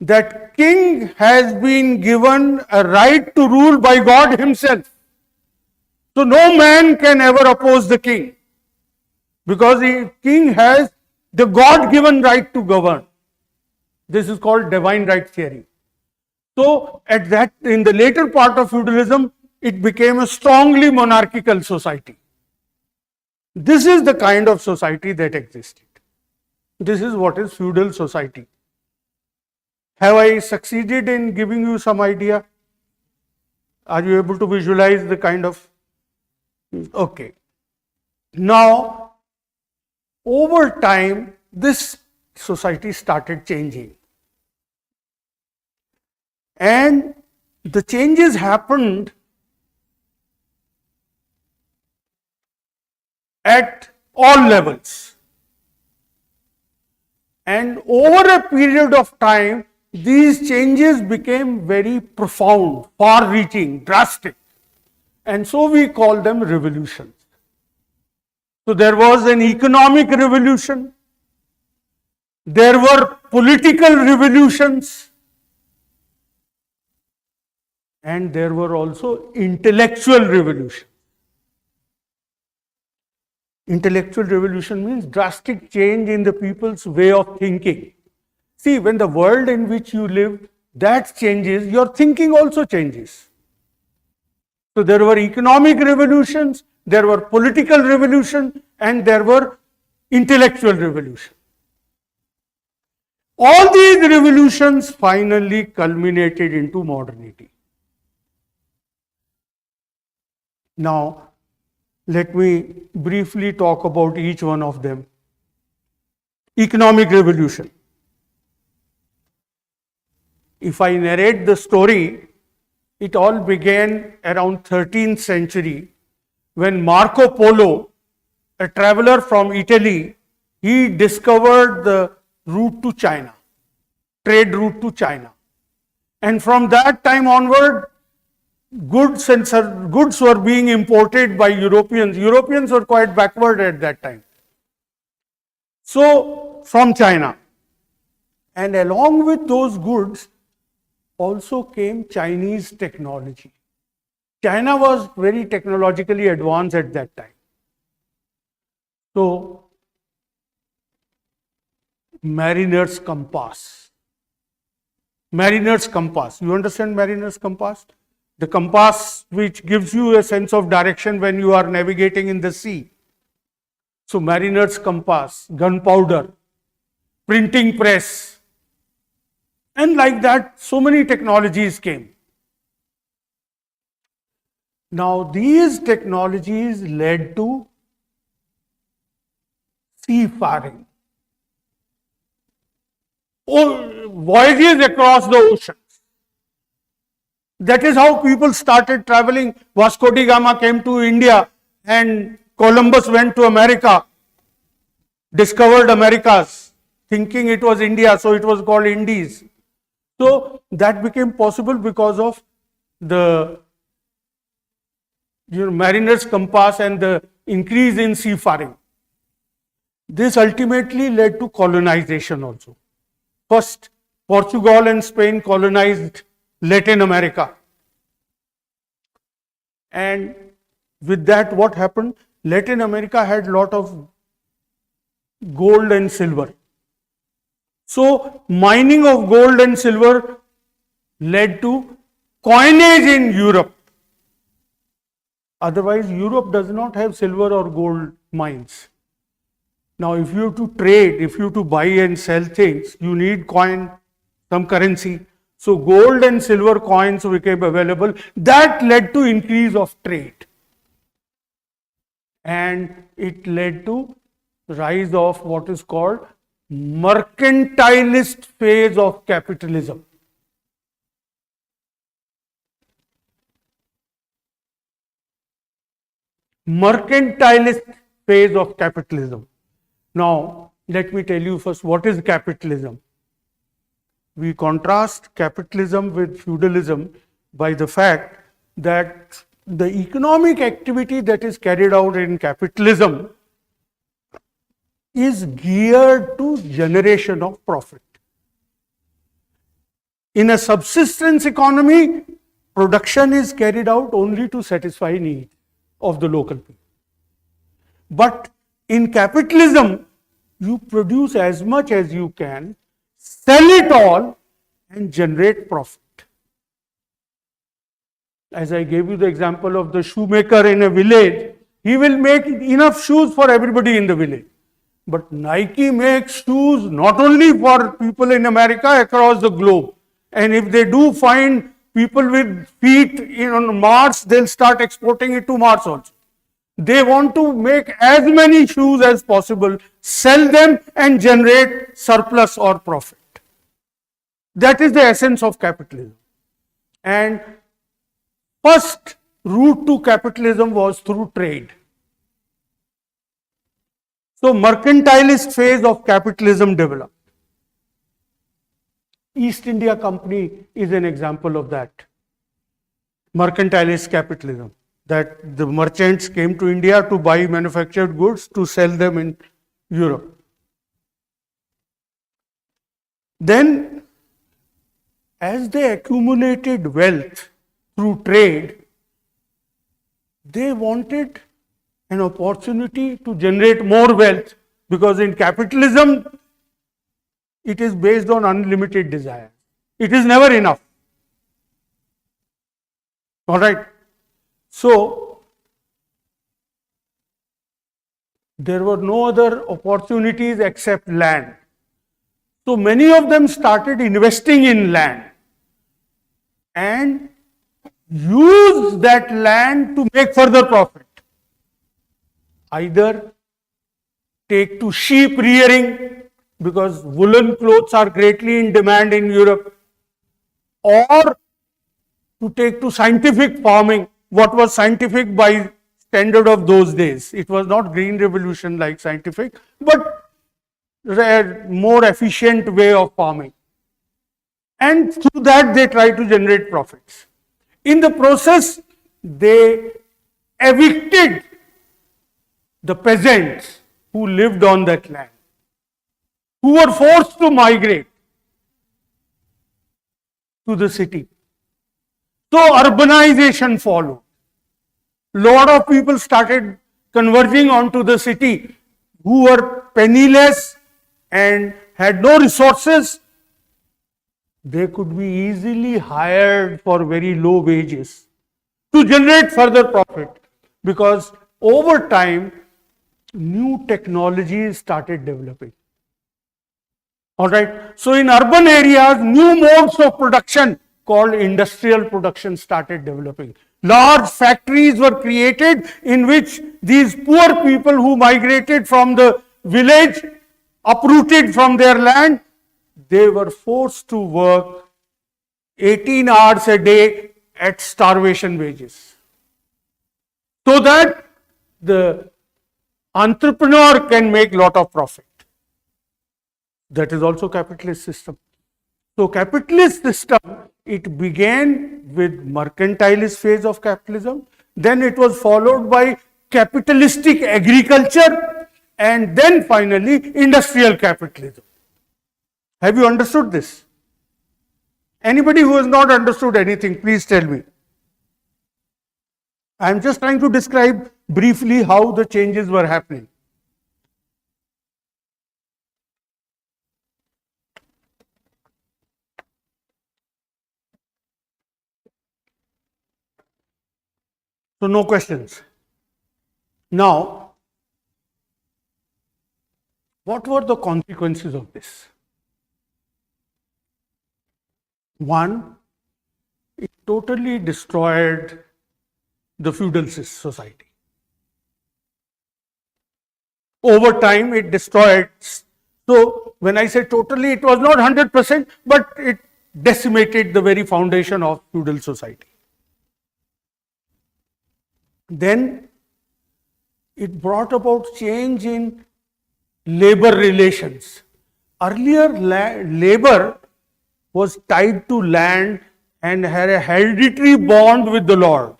That king has been given a right to rule by God himself. So no man can ever oppose the king, because the king has the God-given right to govern. This is called divine right theory. So in the later part of feudalism, it became a strongly monarchical society. This is the kind of society that existed. This is what is feudal society. Have I succeeded in giving you some idea? Are you able to visualize the kind of... Okay. Now, over time, this society started changing. And the changes happened at all levels. And over a period of time, these changes became very profound, far-reaching, drastic. And so we call them revolutions. So there was an economic revolution, there were political revolutions, and there were also intellectual revolutions. Intellectual revolution means drastic change in the people's way of thinking. See, when the world in which you live that changes, your thinking also changes. So there were economic revolutions, there were political revolutions, and there were intellectual revolutions. All these revolutions finally culminated into modernity. Now, let me briefly talk about each one of them. Economic revolution. If I narrate the story, it all began around 13th century when Marco Polo, a traveler from Italy, he discovered the route to China, trade route to China. And from that time onward, goods were being imported by Europeans. Europeans were quite backward at that time. So, from China. And along with those goods also came Chinese technology. China was very technologically advanced at that time. So, mariner's compass. Mariner's compass. You understand mariner's compass? The compass which gives you a sense of direction when you are navigating in the sea. So, mariner's compass, gunpowder, printing press, and like that, so many technologies came. Now, these technologies led to seafaring, voyages across the oceans. That is how people started traveling. Vasco da Gama came to India and Columbus went to America, discovered Americas, thinking it was India, so it was called Indies. So that became possible because of the mariner's compass and the increase in seafaring. This ultimately led to colonization also. First, Portugal and Spain colonized Latin America. And with that, what happened? Latin America had a lot of gold and silver. So, mining of gold and silver led to coinage in Europe. Otherwise, Europe does not have silver or gold mines. Now, if you have to trade, if you have to buy and sell things, you need coin, some currency. So, gold and silver coins became available. That led to increase of trade. And it led to rise of what is called mercantilist phase of capitalism. Mercantilist phase of capitalism. Now, let me tell you first what is capitalism. We contrast capitalism with feudalism by the fact that the economic activity that is carried out in capitalism is geared to generation of profit. In a subsistence economy, production is carried out only to satisfy needs of the local people. But in capitalism, you produce as much as you can, sell it all, and generate profit. As I gave you the example of the shoemaker in a village, he will make enough shoes for everybody in the village. But Nike makes shoes not only for people in America, across the globe. And if they do find people with feet on Mars, they'll start exporting it to Mars also. They want to make as many shoes as possible, sell them and generate surplus or profit. That is the essence of capitalism. And first route to capitalism was through trade. So, mercantilist phase of capitalism developed. East India Company is an example of that. Mercantilist capitalism, that the merchants came to India to buy manufactured goods to sell them in Europe. Then, as they accumulated wealth through trade, they wanted an opportunity to generate more wealth, because in capitalism, it is based on unlimited desire. It is never enough. All right. So, there were no other opportunities except land. So, many of them started investing in land and use that land to make further profit. Either take to sheep rearing, because woolen clothes are greatly in demand in Europe, or to take to scientific farming, what was scientific by standard of those days. It was not green revolution like scientific, but more efficient way of farming. And through that they try to generate profits. In the process, they evicted the peasants who lived on that land, who were forced to migrate to the city. So urbanization followed. Lot of people started converging onto the city who were penniless and had no resources. They could be easily hired for very low wages to generate further profit, because over time new technologies started developing. All right. So in urban areas, new modes of production called industrial production started developing. Large factories were created in which these poor people who migrated from the village, uprooted from their land, they were forced to work 18 hours a day at starvation wages, so that the entrepreneur can make lot of profit. That is also capitalist system. So capitalist system, it began with mercantilist phase of capitalism, then it was followed by capitalistic agriculture, and then finally industrial capitalism. Have you understood this? Anybody who has not understood anything, please tell me. I am just trying to describe briefly how the changes were happening. So no questions. Now, what were the consequences of this? One, it totally destroyed the feudal society. Over time, it destroyed. So, when I say totally, it was not 100%, but it decimated the very foundation of feudal society. Then, it brought about change in labor relations. Earlier, labor was tied to land and had a hereditary bond with the lord.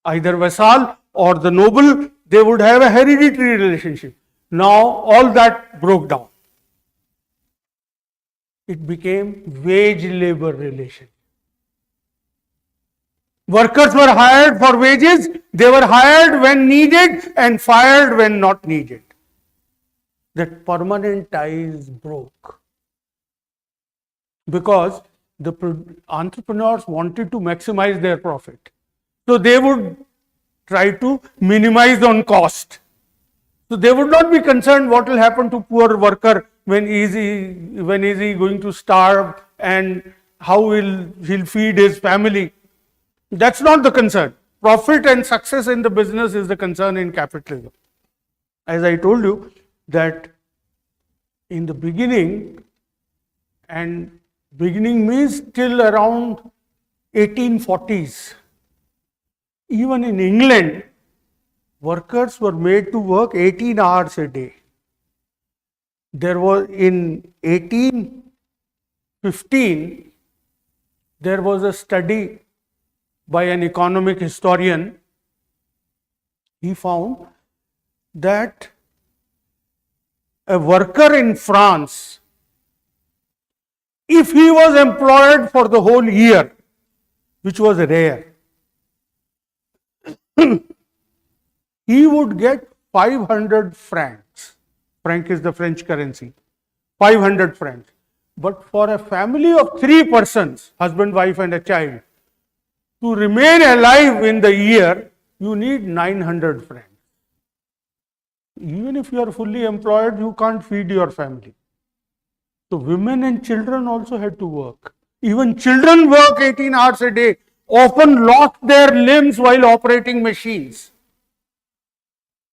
Either vassal or the noble, they would have a hereditary relationship. Now all that broke down. It became wage labor relation. Workers were hired for wages, they were hired when needed and fired when not needed. That permanent ties broke, because the entrepreneurs wanted to maximize their profit. So they would try to minimize on cost. So they would not be concerned what will happen to poor worker, when is he going to starve and how will he'll feed his family. That's not the concern. Profit and success in the business is the concern in capitalism. As I told you, that in the beginning, and beginning means till around 1840s, even in England, workers were made to work 18 hours a day. There was, in 1815, there was a study by an economic historian. He found that a worker in France, if he was employed for the whole year, which was rare, he would get 500 francs. Franc is the French currency. 500 francs. But for a family of 3 persons, husband, wife and a child, to remain alive in the year, you need 900 francs. Even if you are fully employed, you can't feed your family. So women and children also had to work. Even children work 18 hours a day, often lost their limbs while operating machines.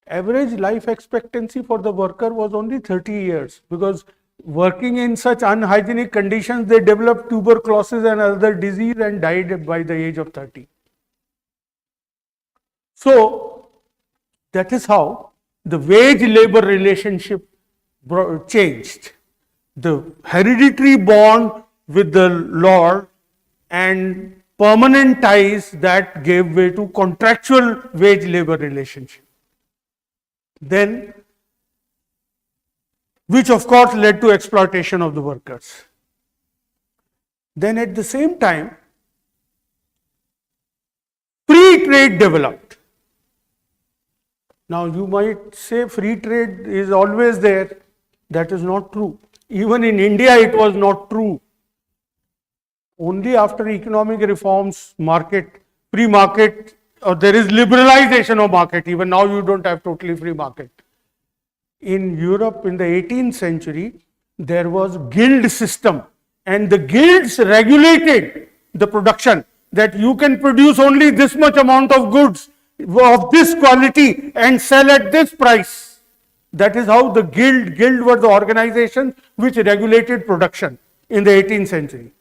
Average life expectancy for the worker was only 30 years because working in such unhygienic conditions, they developed tuberculosis and other disease and died by the age of 30. So that is how the wage labor relationship changed. The hereditary bond with the Lord and permanent ties that gave way to contractual wage labor relationship. Then, which of course led to exploitation of the workers. Then at the same time, free trade developed. Now you might say free trade is always there. That is not true. Even in India it was not true. Only after economic reforms, free market, or there is liberalization of market. Even now you don't have totally free market. In Europe in the 18th century, there was guild system and the guilds regulated the production, that you can produce only this much amount of goods of this quality and sell at this price. That is how the guild were the organization which regulated production in the 18th century.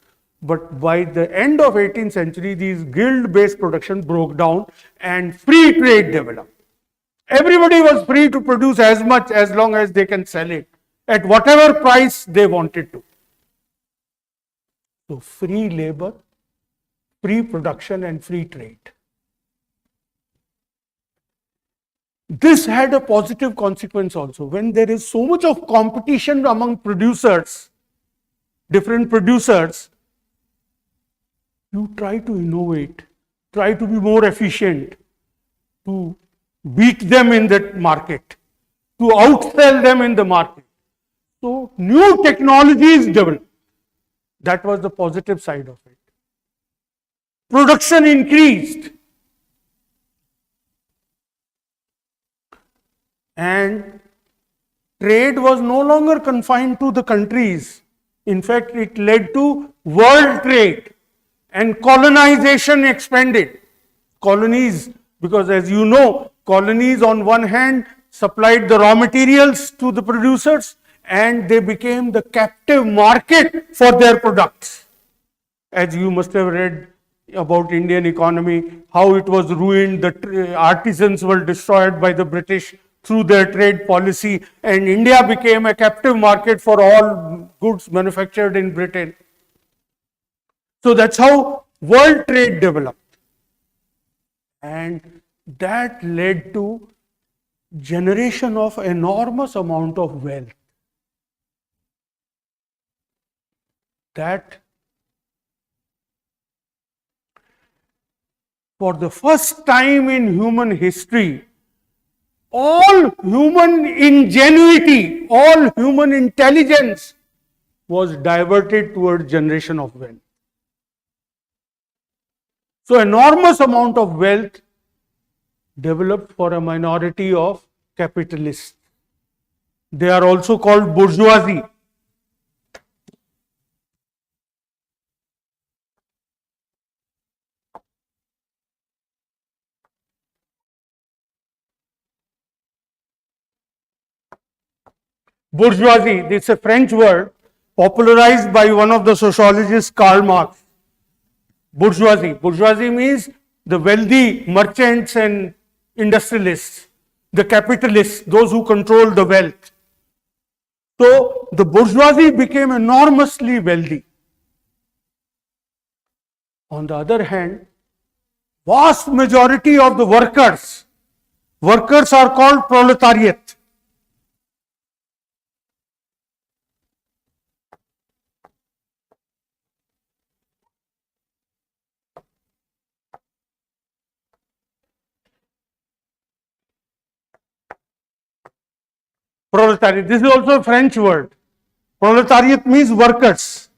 But by the end of 18th century, these guild-based production broke down and free trade developed. Everybody was free to produce as much as long as they can sell it at whatever price they wanted to. So free labor, free production and free trade. This had a positive consequence also. When there is so much of competition among producers, different producers, you try to innovate, try to be more efficient, to beat them in that market, to outsell them in the market. So new technologies developed. That was the positive side of it. Production increased. And trade was no longer confined to the countries. In fact, it led to world trade and colonization expanded. Colonies, because as you know, colonies on one hand supplied the raw materials to the producers and they became the captive market for their products. As you must have read about Indian economy, how it was ruined, the artisans were destroyed by the British through their trade policy, and India became a captive market for all goods manufactured in Britain. So that's how world trade developed. And that led to generation of enormous amount of wealth. That for the first time in human history, all human ingenuity, all human intelligence was diverted towards generation of wealth. So enormous amount of wealth developed for a minority of capitalists. They are also called bourgeoisie. Bourgeoisie, this is a French word popularized by one of the sociologists, Karl Marx. Bourgeoisie. Bourgeoisie means the wealthy merchants and industrialists, the capitalists, those who control the wealth. So the bourgeoisie became enormously wealthy. On the other hand, vast majority of the workers are called proletariat. Proletariat. This is also a French word. Proletariat means workers.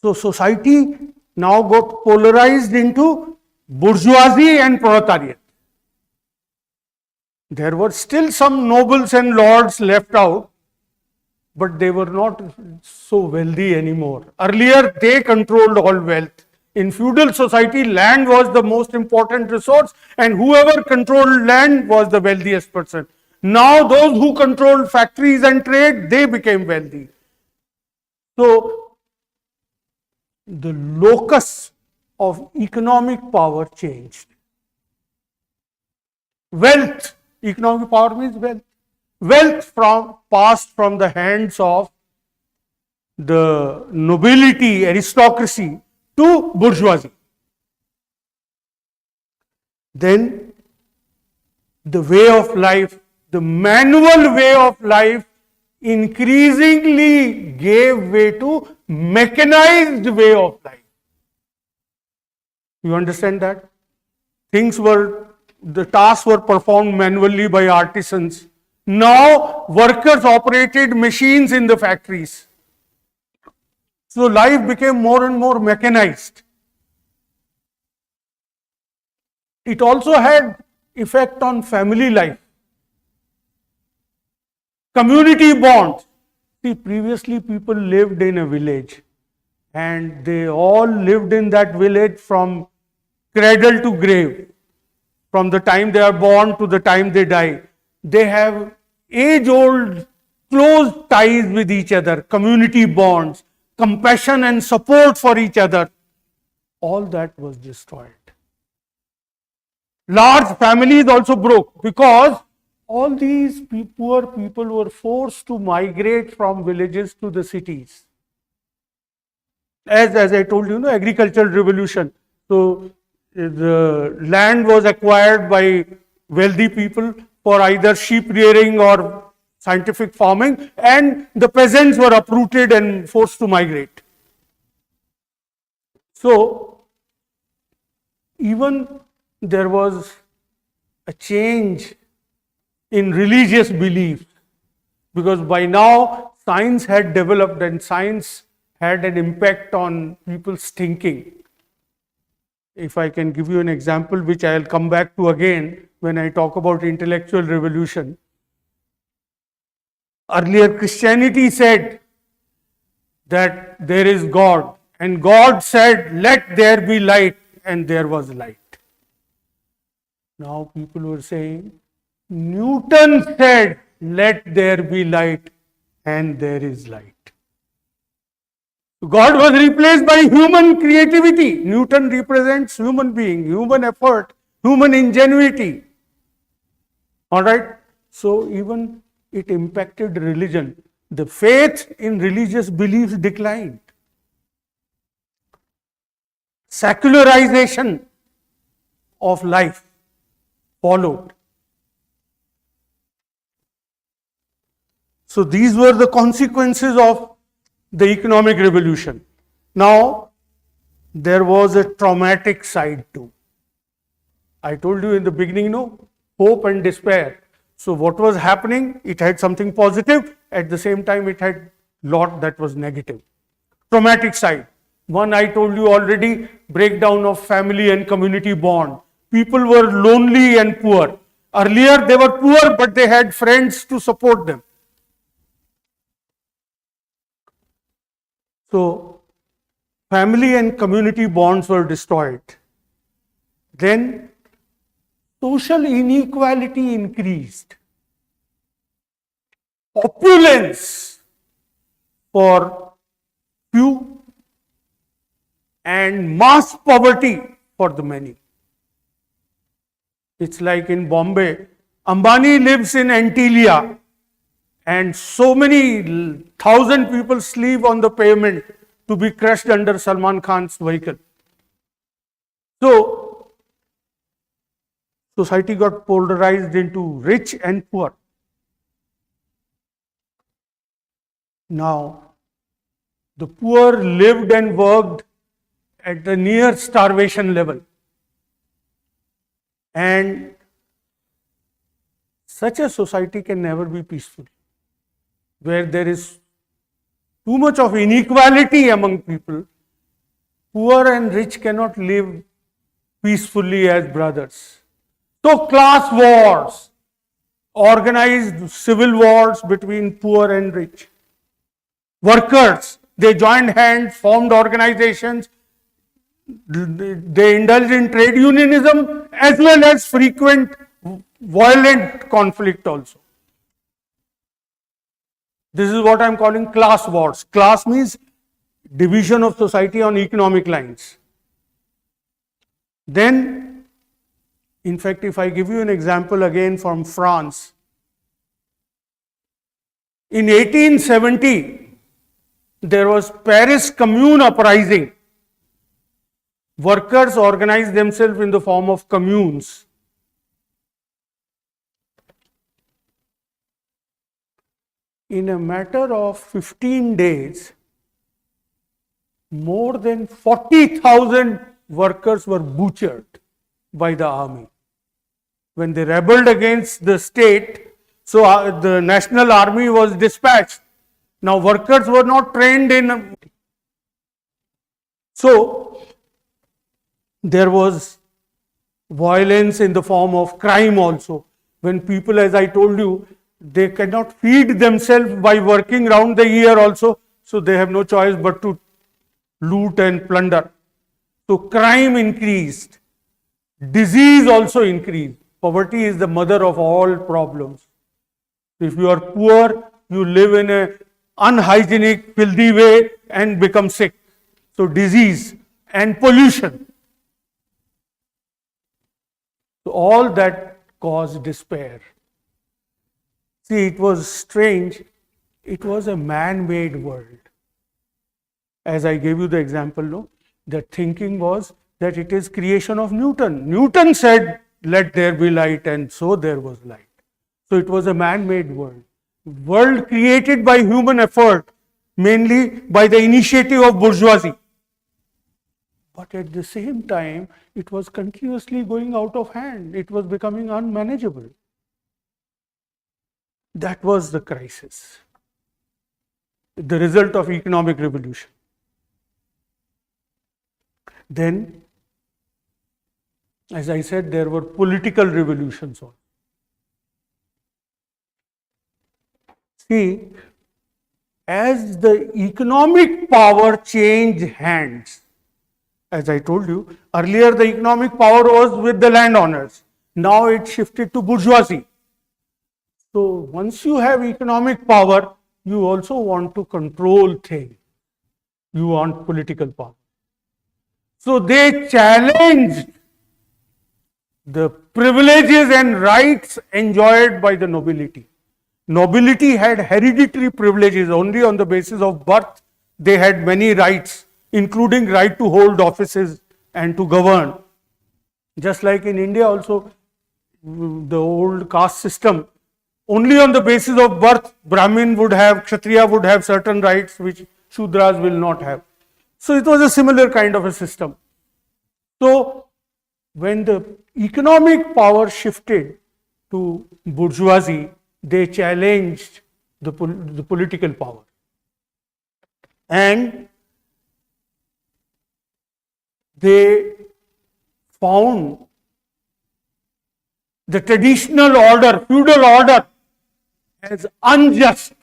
So society now got polarized into bourgeoisie and proletariat. There were still some nobles and lords left out, but they were not so wealthy anymore. Earlier, they controlled all wealth. In feudal society, land was the most important resource, and whoever controlled land was the wealthiest person. Now, those who controlled factories and trade, they became wealthy. So, the locus of economic power changed. Wealth, economic power means wealth. Wealth passed from the hands of the nobility, aristocracy to bourgeoisie. Then the way of life, the manual way of life increasingly gave way to mechanized way of life. You understand that? The tasks were performed manually by artisans. Now, workers operated machines in the factories. So, life became more and more mechanized. It also had effect on family life. Community bonds. See, previously people lived in a village and they all lived in that village from cradle to grave. From the time they are born to the time they die. They have age-old close ties with each other, community bonds, compassion and support for each other. All that was destroyed. Large families also broke because all these poor people were forced to migrate from villages to the cities. As I told you, agricultural revolution. So the land was acquired by wealthy people for either sheep rearing or scientific farming, and the peasants were uprooted and forced to migrate. So even there was a change in religious beliefs, because by now science had developed and science had an impact on people's thinking. If I can give you an example, which I will come back to again when I talk about intellectual revolution. Earlier, Christianity said that there is God, and God said, "Let there be light," and there was light. Now people were saying, Newton said, "Let there be light," and there is light. God was replaced by human creativity. Newton represents human being, human effort, human ingenuity. All right? So even it impacted religion. The faith in religious beliefs declined. Secularization of life followed. So these were the consequences of the economic revolution. Now, there was a traumatic side too. I told you in the beginning, hope and despair. So what was happening? It had something positive. At the same time, it had lot that was negative. Traumatic side. One I told you already, breakdown of family and community bond. People were lonely and poor. Earlier they were poor, but they had friends to support them. So, family and community bonds were destroyed. Then, social inequality increased. Opulence for few and mass poverty for the many. It's like in Bombay, Ambani lives in Antilia, and so many 1,000 people sleep on the pavement to be crushed under Salman Khan's vehicle. So, society got polarized into rich and poor. Now, the poor lived and worked at the near starvation level. And such a society can never be peaceful. where there is too much of inequality among people, poor and rich cannot live peacefully as brothers. So class wars, organized civil wars between poor and rich. Workers, they joined hands, formed organizations, they indulged in trade unionism as well as frequent violent conflict also. This is what I am calling class wars. Class means division of society on economic lines. Then, in fact, if I give you an example again from France, in 1870, there was Paris Commune uprising. Workers organized themselves in the form of communes. In a matter of 15 days, more than 40,000 workers were butchered by the army. When they rebelled against the state, so the national army was dispatched. Now workers were not trained in. So there was violence in the form of crime also. When people, as I told you, they cannot feed themselves by working round the year also, so they have no choice but to loot and plunder. So crime increased, disease also increased. Poverty is the mother of all problems. If you are poor, you live in an unhygienic, filthy way and become sick. So disease and pollution. So all that caused despair. See, it was strange. It was a man-made world. As I gave you the example, no? The thinking was that it is creation of Newton. Newton said, let there be light, and so there was light. So it was a man-made world. World created by human effort, mainly by the initiative of bourgeoisie. But at the same time, it was continuously going out of hand. It was becoming unmanageable. That was the crisis, the result of economic revolution. Then, as I said, there were political revolutions also. See, as the economic power changed hands, as I told you, earlier the economic power was with the landowners. Now it shifted to bourgeoisie. So once you have economic power, you also want to control things. You want political power. So they challenged the privileges and rights enjoyed by the nobility. Nobility had hereditary privileges only on the basis of birth. They had many rights, including right to hold offices and to govern. Just like in India also, the old caste system, only on the basis of birth, Brahmin would have, Kshatriya would have certain rights which Shudras will not have. So it was a similar kind of a system. So when the economic power shifted to bourgeoisie, they challenged the political power. And they found the traditional order, feudal order, as unjust,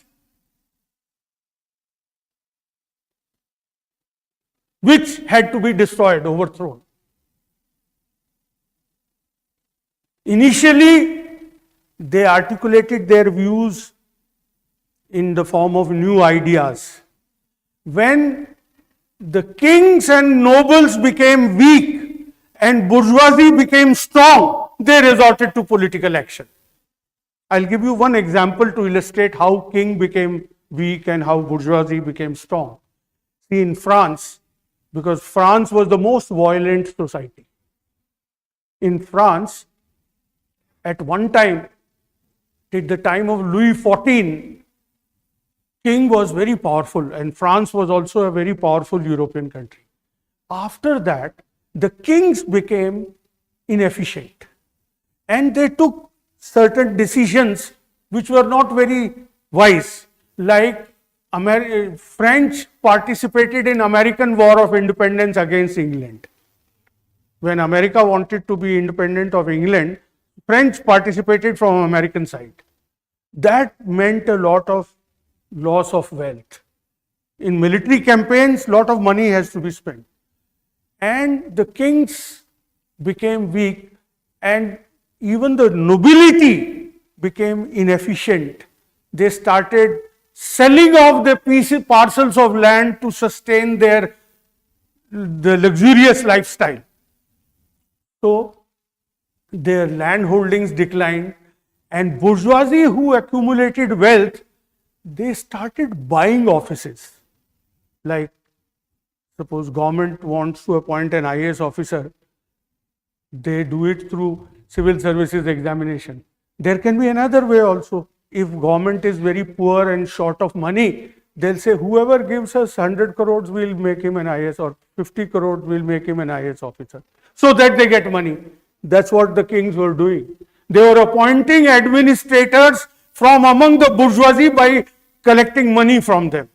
which had to be destroyed, overthrown. Initially, they articulated their views in the form of new ideas. When the kings and nobles became weak and bourgeoisie became strong, they resorted to political action. I'll give you one example to illustrate how king became weak and how bourgeoisie became strong. See, in France, because France was the most violent society. In France, at one time, at the time of Louis XIV, king was very powerful, and France was also a very powerful European country. After that, the kings became inefficient, and they took certain decisions which were not very wise. like French participated in American War of Independence against England. When America wanted to be independent of England, French participated from American side. That meant a lot of loss of wealth. In military campaigns, lot of money has to be spent. And the kings became weak, and even the nobility became inefficient. They started selling off the parcels of land to sustain the luxurious lifestyle. So their land holdings declined, and bourgeoisie who accumulated wealth, they started buying offices. Like, suppose government wants to appoint an IAS officer, they do it through civil services examination. There can be another way also. If government is very poor and short of money, they'll say whoever gives us 100 crores, we'll make him an IAS, or 50 crores, we'll make him an IAS officer, so that they get money. That's what the kings were doing. They were appointing administrators from among the bourgeoisie by collecting money from them.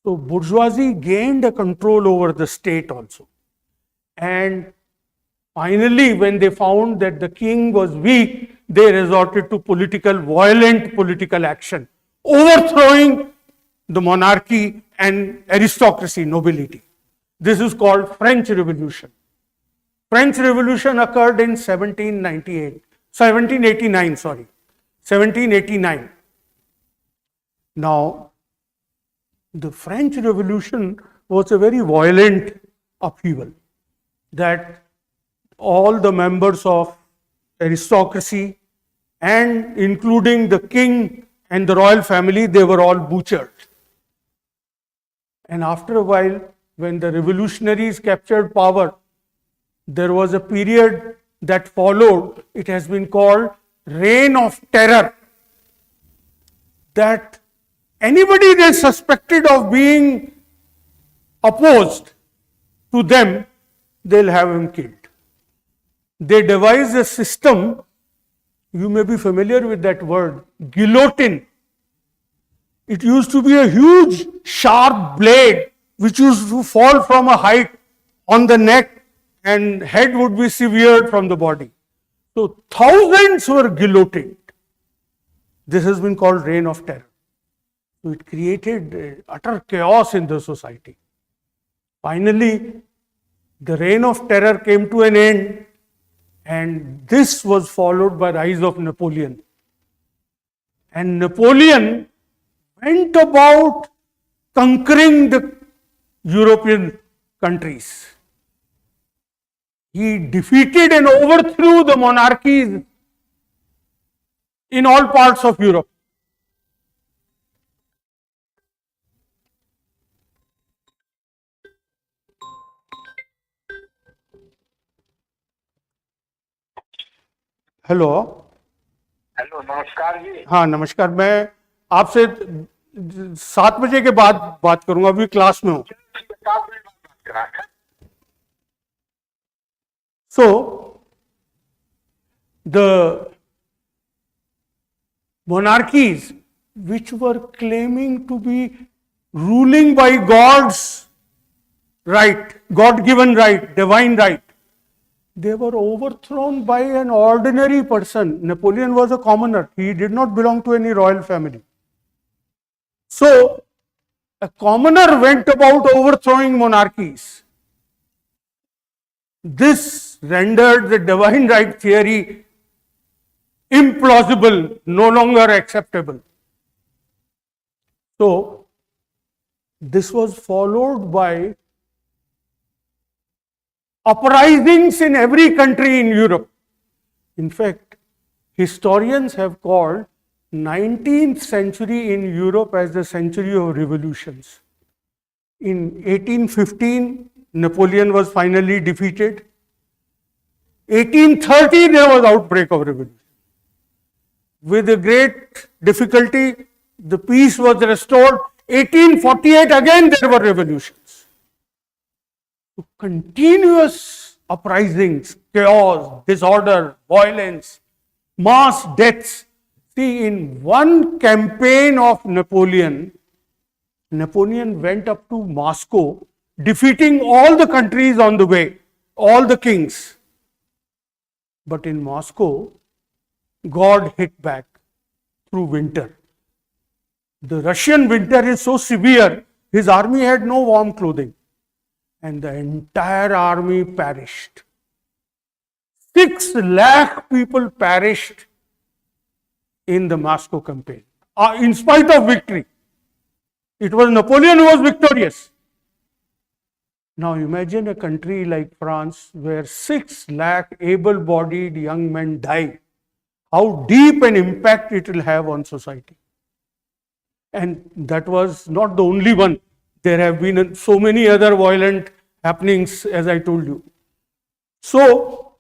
So bourgeoisie gained a control over the state also. And finally, when they found that the king was weak, they resorted to violent political action, overthrowing the monarchy and aristocracy, nobility. This is called French Revolution. French Revolution occurred in 1789. Now, the French Revolution was a very violent upheaval, that all the members of aristocracy, and including the king and the royal family, they were all butchered. And after a while, when the revolutionaries captured power, there was a period that followed. It has been called Reign of Terror, that anybody they suspected of being opposed to them, they'll have him killed. They devised a system, you may be familiar with that word, guillotine. It used to be a huge sharp blade which used to fall from a height on the neck, and head would be severed from the body. So thousands were guillotined. This has been called Reign of Terror. So it created utter chaos in the society. Finally, the Reign of Terror came to an end, and this was followed by the rise of Napoleon. And Napoleon went about conquering the European countries. He defeated and overthrew the monarchies in all parts of Europe. Hello hello, नमस्कार जी। हाँ नमस्कार, मैं आपसे 7 बजे के बाद बात करूंगा, अभी क्लास में हूँ। So the monarchies which were claiming to be ruling by God's right, God-given right, divine right, they were overthrown by an ordinary person. Napoleon was a commoner. He did not belong to any royal family. So a commoner went about overthrowing monarchies. This rendered the divine right theory implausible, no longer acceptable. So this was followed by uprisings in every country in Europe. In fact, historians have called 19th century in Europe as the century of revolutions. In 1815, Napoleon was finally defeated. 1830, there was outbreak of revolution. With a great difficulty, the peace was restored. 1848, again there were revolutions. So continuous uprisings, chaos, disorder, violence, mass deaths. See, in one campaign of Napoleon went up to Moscow, defeating all the countries on the way, all the kings. But in Moscow, God hit back through winter. The Russian winter is so severe, his army had no warm clothing, and the entire army perished. 6 lakh people perished in the Moscow campaign, in spite of victory. It was Napoleon who was victorious. Now imagine a country like France where 6 lakh able-bodied young men die. How deep an impact it will have on society. And that was not the only one. There have been so many other violent happenings, as I told you. So,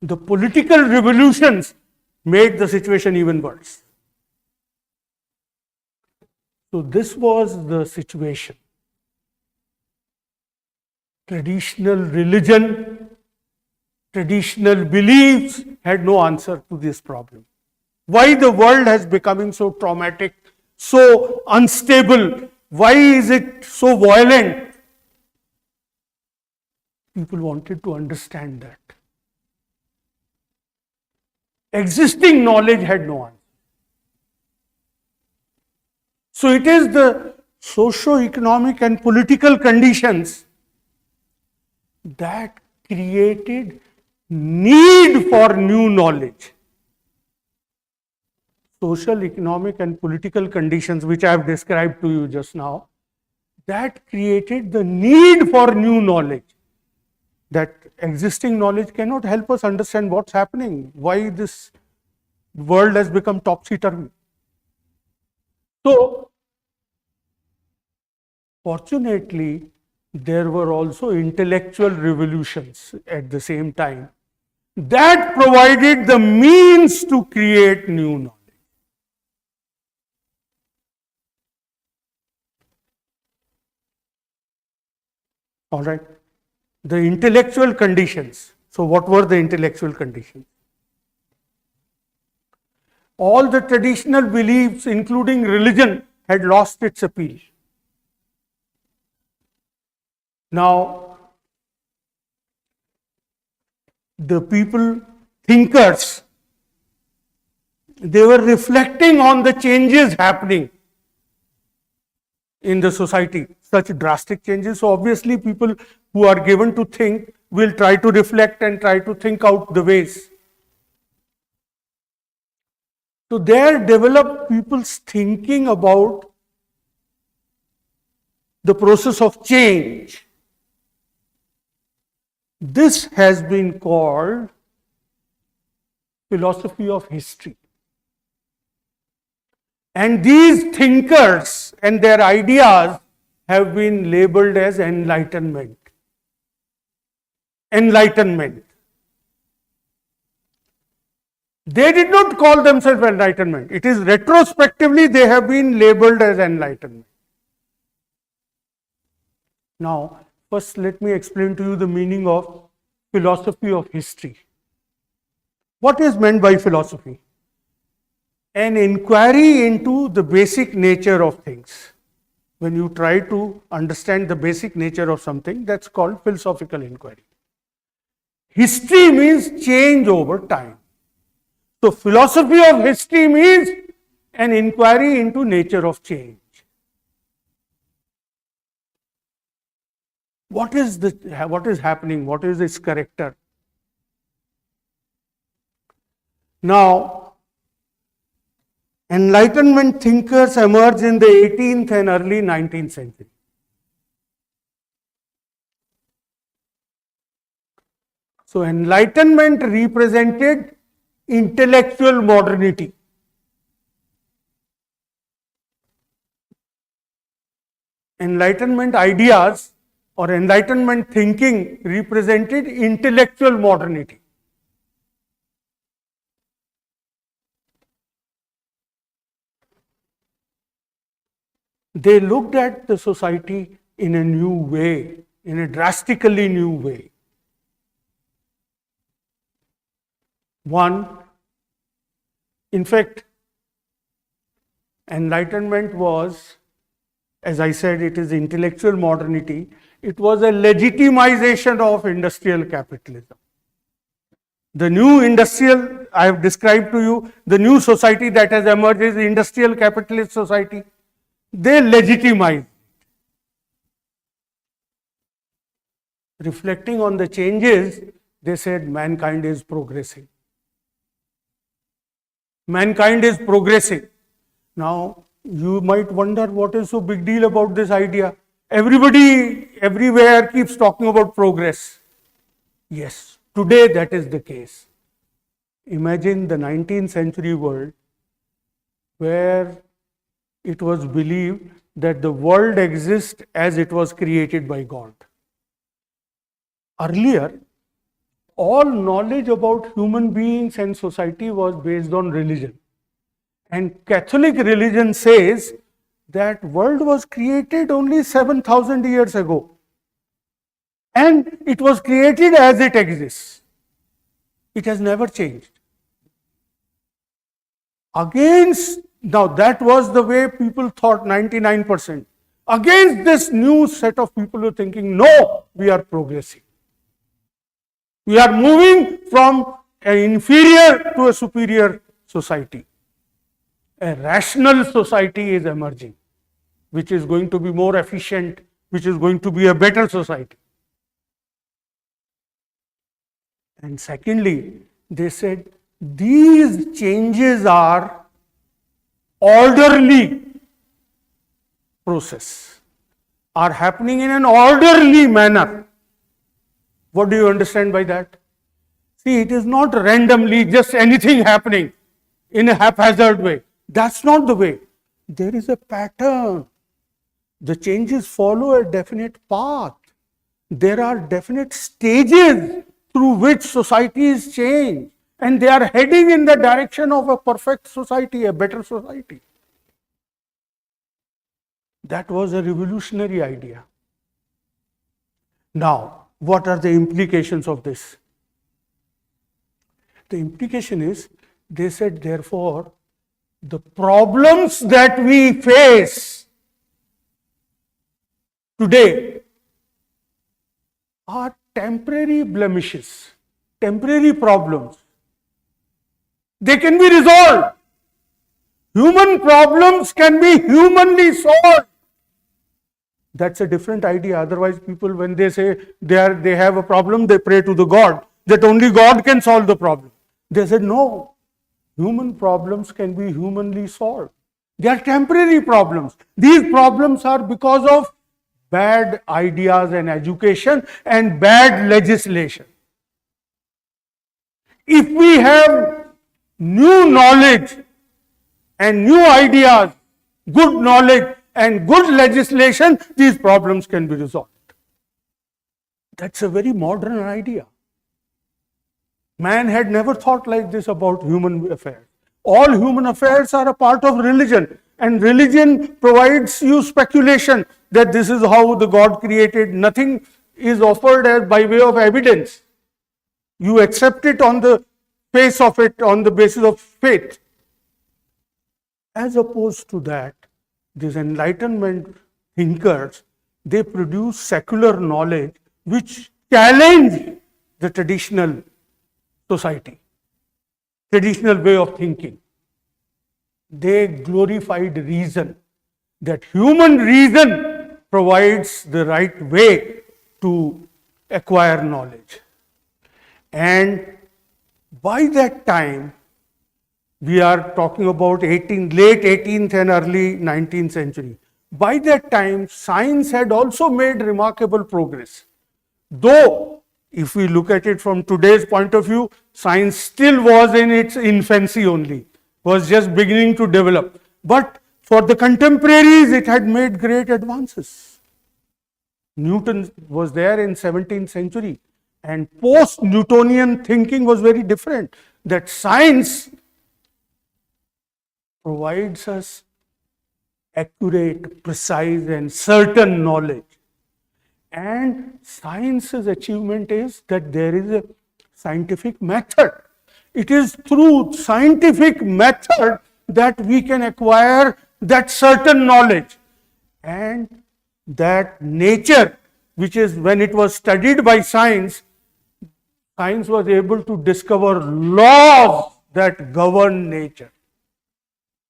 the political revolutions made the situation even worse. So, this was the situation. Traditional religion, traditional beliefs had no answer to this problem. Why the world has becoming so traumatic, so unstable? Why is it so violent? People wanted to understand that. Existing knowledge had no answer. So it is the socio-economic and political conditions that created need for new knowledge. Social, economic and political conditions which I have described to you just now, that created the need for new knowledge. That existing knowledge cannot help us understand what's happening, why this world has become topsy-turvy. So, fortunately, there were also intellectual revolutions at the same time that provided the means to create new knowledge. All right. The intellectual conditions. So, what were the intellectual conditions? All the traditional beliefs, including religion, had lost its appeal. Now, the people, thinkers, they were reflecting on the changes happening in the society, such drastic changes. So obviously people who are given to think will try to reflect and try to think out the ways. So there developed people's thinking about the process of change. This has been called philosophy of history. And these thinkers and their ideas have been labeled as enlightenment. Enlightenment. They did not call themselves enlightenment. It is retrospectively they have been labeled as enlightenment. Now, first let me explain to you the meaning of philosophy of history. What is meant by philosophy? An inquiry into the basic nature of things. When you try to understand the basic nature of something, that's called philosophical inquiry. History means change over time. So philosophy of history means an inquiry into nature of change. What is happening? What is its character? Now, Enlightenment thinkers emerged in the 18th and early 19th century. So, Enlightenment represented intellectual modernity. Enlightenment ideas or Enlightenment thinking represented intellectual modernity. They looked at the society in a new way, in a drastically new way. One, in fact, Enlightenment was, as I said, it is intellectual modernity. It was a legitimization of industrial capitalism. The new industrial, I have described to you, the new society that has emerged is the industrial capitalist society. They legitimize. Reflecting on the changes, they said mankind is progressing. Mankind is progressing. Now, you might wonder what is so big deal about this idea. Everybody, everywhere keeps talking about progress. Yes, today that is the case. Imagine the 19th century world where it was believed that the world exists as it was created by God. Earlier, all knowledge about human beings and society was based on religion. And Catholic religion says that world was created only 7,000 years ago. And it was created as it exists. It has never changed. Now that was the way people thought, 99%. Against this new set of people who are thinking, no, we are progressing. We are moving from an inferior to a superior society. A rational society is emerging, which is going to be more efficient, which is going to be a better society. And secondly, they said these changes are orderly process, are happening in an orderly manner. What do you understand by that? See, it is not randomly just anything happening in a haphazard way. That's not the way. There is a pattern. The changes follow a definite path. There are definite stages through which societies change, and they are heading in the direction of a perfect society, a better society. That was a revolutionary idea. Now, what are the implications of this? The implication is, they said, therefore, the problems that we face today are temporary blemishes, temporary problems. They can be resolved. Human problems can be humanly solved. That's a different idea. Otherwise, people, when they say they have a problem, they pray to the God, that only God can solve the problem. They said, no, human problems can be humanly solved. They are temporary problems. These problems are because of bad ideas and education and bad legislation. If we have new knowledge and new ideas, good knowledge and good legislation, these problems can be resolved. That's a very modern idea. Man had never thought like this about human affairs. All human affairs are a part of religion, and religion provides you speculation that this is how the God created. Nothing is offered as by way of evidence. You accept it on the face of it, on the basis of faith. As opposed to that, these Enlightenment thinkers, they produce secular knowledge which challenge the traditional society, traditional way of thinking. They glorified reason, that human reason provides the right way to acquire knowledge. And by that time, we are talking about late 18th and early 19th century. By that time, science had also made remarkable progress. Though, if we look at it from today's point of view, science still was in its infancy only, was just beginning to develop. But for the contemporaries, it had made great advances. Newton was there in 17th century, and post-Newtonian thinking was very different. That science provides us accurate, precise and certain knowledge. And science's achievement is that there is a scientific method. It is through scientific method that we can acquire that certain knowledge, and that nature, which is when it was studied by science, science was able to discover laws that govern nature.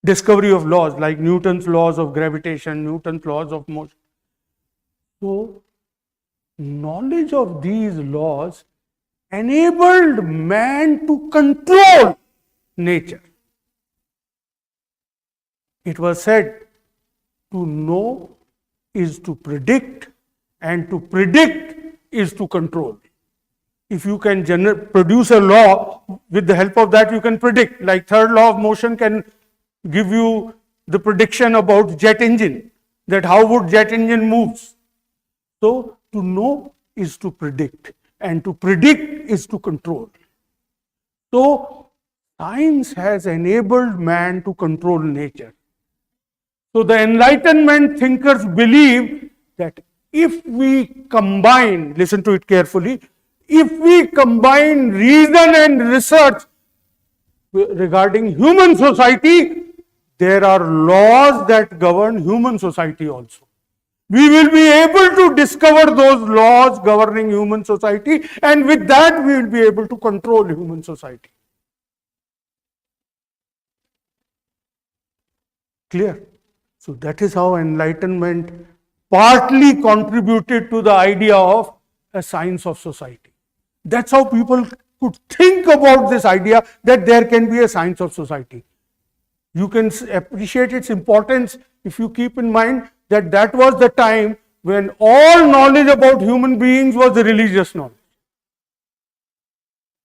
Discovery of laws like Newton's laws of gravitation, Newton's laws of motion. So, knowledge of these laws enabled man to control nature. It was said, to know is to predict, and to predict is to control. If you can produce a law, with the help of that you can predict. Like third law of motion can give you the prediction about jet engine, that how would jet engine moves. So, to know is to predict, and to predict is to control. So, science has enabled man to control nature. So, the Enlightenment thinkers believe that if we combine, listen to it carefully, if we combine reason and research regarding human society, there are laws that govern human society also. We will be able to discover those laws governing human society, and with that we will be able to control human society. Clear? So that is how Enlightenment partly contributed to the idea of a science of society. That's how people could think about this idea that there can be a science of society. You can appreciate its importance if you keep in mind that that was the time when all knowledge about human beings was religious knowledge.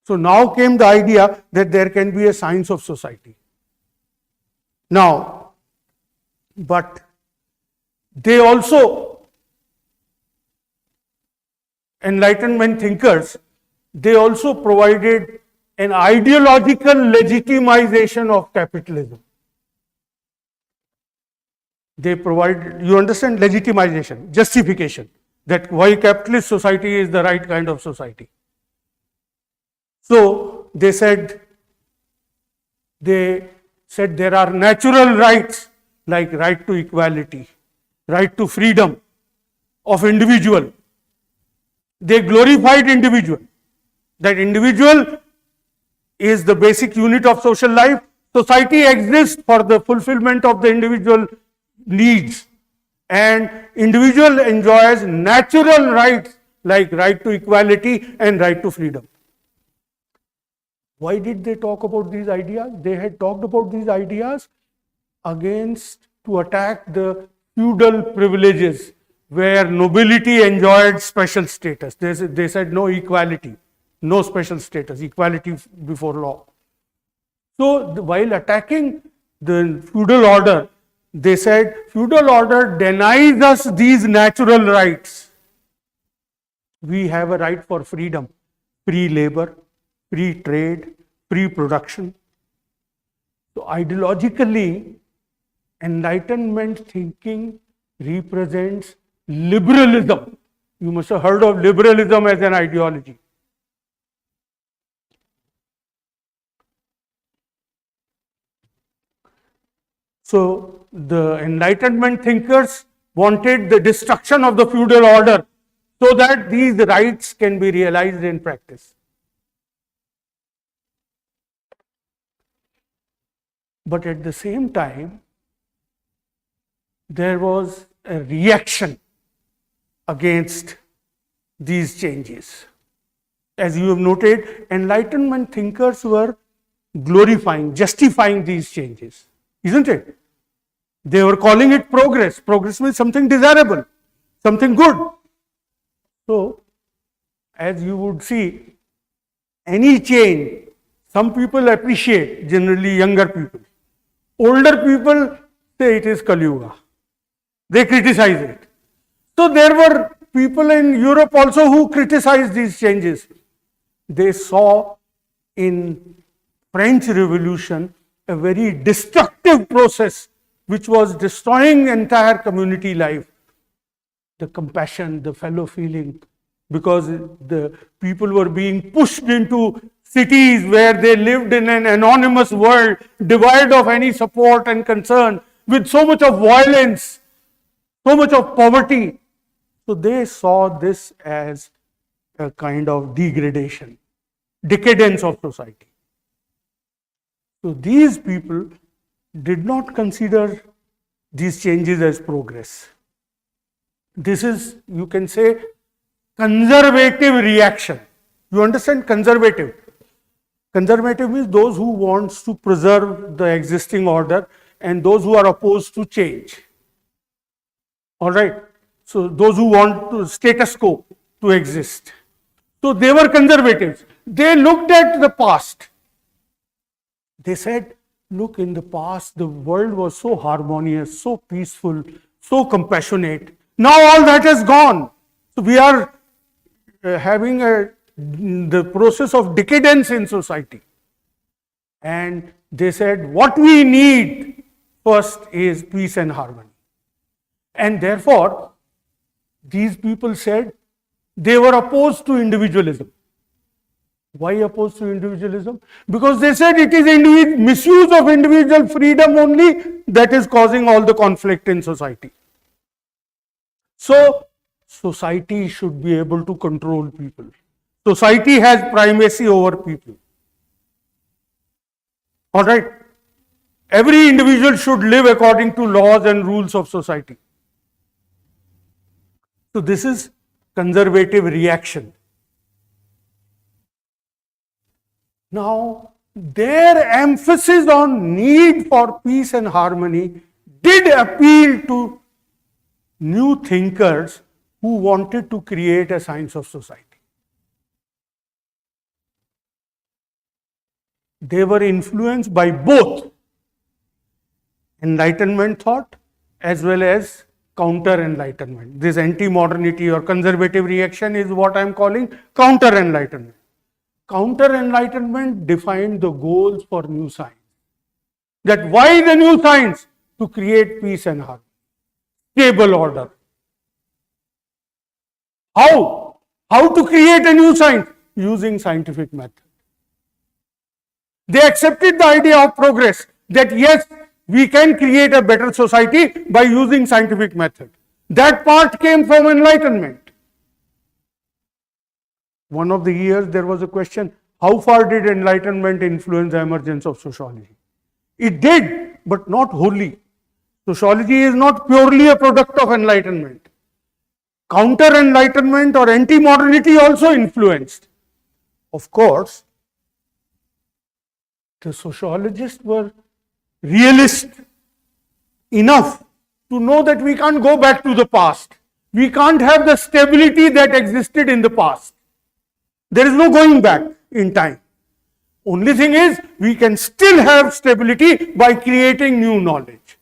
So now came the idea that there can be a science of society. Now, but they also, Enlightenment thinkers, they also provided an ideological legitimization of capitalism. They provide, you understand, legitimization, justification, that why capitalist society is the right kind of society. So they said there are natural rights like right to equality, right to freedom of individual. They glorified individual, that individual is the basic unit of social life. Society exists for the fulfillment of the individual needs, and individual enjoys natural rights like right to equality and right to freedom. Why did they talk about these ideas? They had talked about these ideas to attack the feudal privileges where nobility enjoyed special status. They said no equality, no special status, equality before law. So while attacking the feudal order, they said feudal order denies us these natural rights. We have a right for freedom, free labor, free trade, free production. So ideologically, Enlightenment thinking represents liberalism. You must have heard of liberalism as an ideology. So the Enlightenment thinkers wanted the destruction of the feudal order so that these rights can be realized in practice. But at the same time, there was a reaction against these changes. As you have noted, Enlightenment thinkers were glorifying, justifying these changes, isn't it? They were calling it progress. Progress means something desirable, something good. So, as you would see, any change, some people appreciate, generally younger people. Older people say it is Kali Yuga. They criticize it. So there were people in Europe also who criticized these changes. They saw in French Revolution a very destructive process which was destroying entire community life. The compassion, the fellow feeling, because the people were being pushed into cities where they lived in an anonymous world, devoid of any support and concern, with so much of violence, so much of poverty. So they saw this as a kind of degradation, decadence of society. So these people did not consider these changes as progress. This is, you can say, conservative reaction. You understand conservative? Conservative means those who wants to preserve the existing order and those who are opposed to change. All right. So those who want to status quo to exist. So they were conservatives. They looked at the past. They said, look, in the past, the world was so harmonious, so peaceful, so compassionate. Now all that has gone. So we are having the process of decadence in society. And they said, what we need first is peace and harmony. And therefore, these people said they were opposed to individualism. Why opposed to individualism? Because they said it is misuse of individual freedom only that is causing all the conflict in society. So, society should be able to control people. Society has primacy over people. All right. Every individual should live according to laws and rules of society. So this is conservative reaction. Now, their emphasis on need for peace and harmony did appeal to new thinkers who wanted to create a science of society. They were influenced by both Enlightenment thought as well as counter-enlightenment. This anti-modernity or conservative reaction is what I am calling counter-enlightenment. Counter-enlightenment defined the goals for new science. That why the new science? To create peace and harmony, stable order. How? How to create a new science? Using scientific method. They accepted the idea of progress, that yes, we can create a better society by using scientific method. That part came from Enlightenment. One of the years there was a question, how far did Enlightenment influence the emergence of sociology? It did, but not wholly. Sociology is not purely a product of Enlightenment. Counter-Enlightenment or anti-modernity also influenced. Of course, the sociologists were realist enough to know that we can't go back to the past. We can't have the stability that existed in the past. There is no going back in time. Only thing is, we can still have stability by creating new knowledge.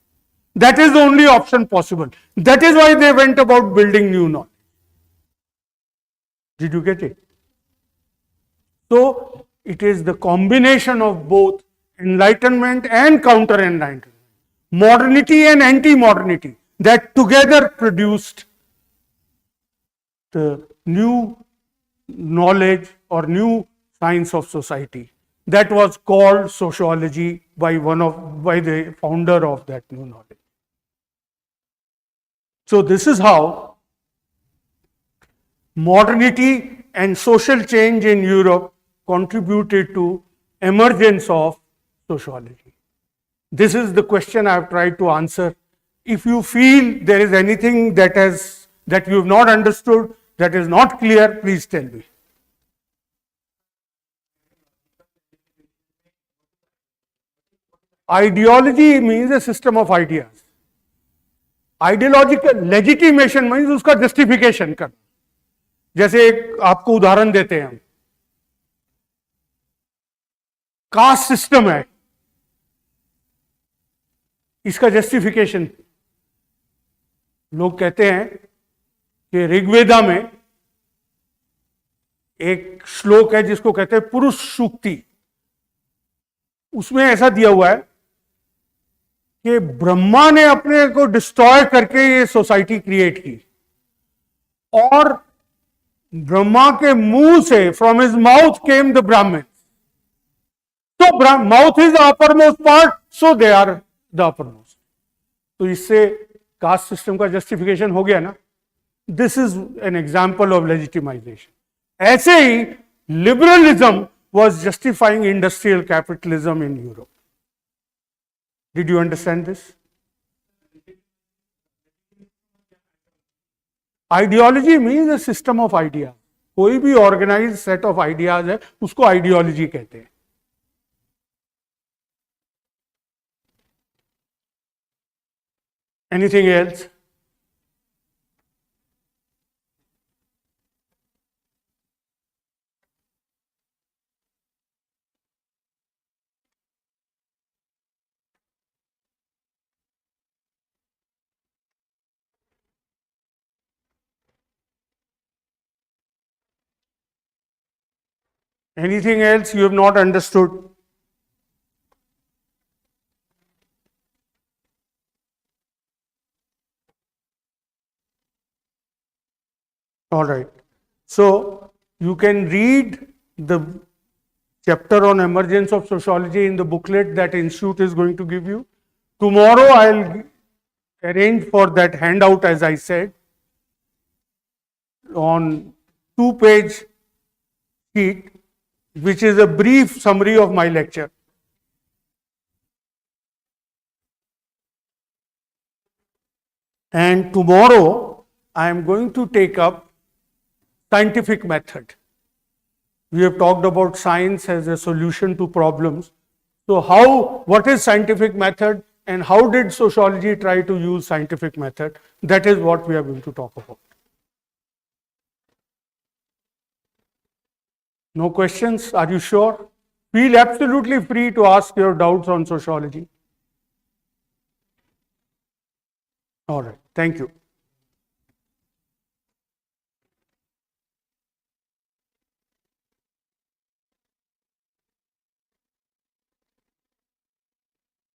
That is the only option possible. That is why they went about building new knowledge. Did you get it? So, it is the combination of both Enlightenment and counter-enlightenment, modernity and anti-modernity, that together produced the new knowledge or new science of society that was called sociology by the founder of that new knowledge. So this is how modernity and social change in Europe contributed to emergence of sociology. This is the question I have tried to answer. If you feel there is anything that you have not understood, that is not clear, please tell me. Ideology means a system of ideas. Ideological legitimation means उसका justification करना. जैसे एक आपको उदाहरण देते हैं हम, caste system है, इसका जस्टिफिकेशन लोग कहते हैं कि ऋग्वेदा में एक श्लोक है जिसको कहते हैं पुरुष सूक्ति. उसमें ऐसा दिया हुआ है कि ब्रह्मा ने अपने को डिस्ट्रॉय करके ये सोसाइटी क्रिएट की और ब्रह्मा के मुंह से from his mouth came the ब्राह्मण. So mouth is the uppermost part, so they are the uppermost. तो इससे कास्ट सिस्टम का जस्टिफिकेशन हो गया ना. This is an example of legitimisation. ऐसे ही liberalism was justifying industrial capitalism in Europe. Did you understand this? Ideology means a system of ideas. कोई भी organized set of ideas है, उसको ideology कहते हैं. Anything else? Anything else you have not understood? All right. So you can read the chapter on emergence of sociology in the booklet that Institute is going to give you. Tomorrow I'll arrange for that handout, as I said, on 2-page sheet, which is a brief summary of my lecture. And tomorrow I am going to take up scientific method. We have talked about science as a solution to problems. So what is scientific method and how did sociology try to use scientific method? That is what we are going to talk about. No questions? Are you sure? Feel absolutely free to ask your doubts on sociology. All right. Thank you.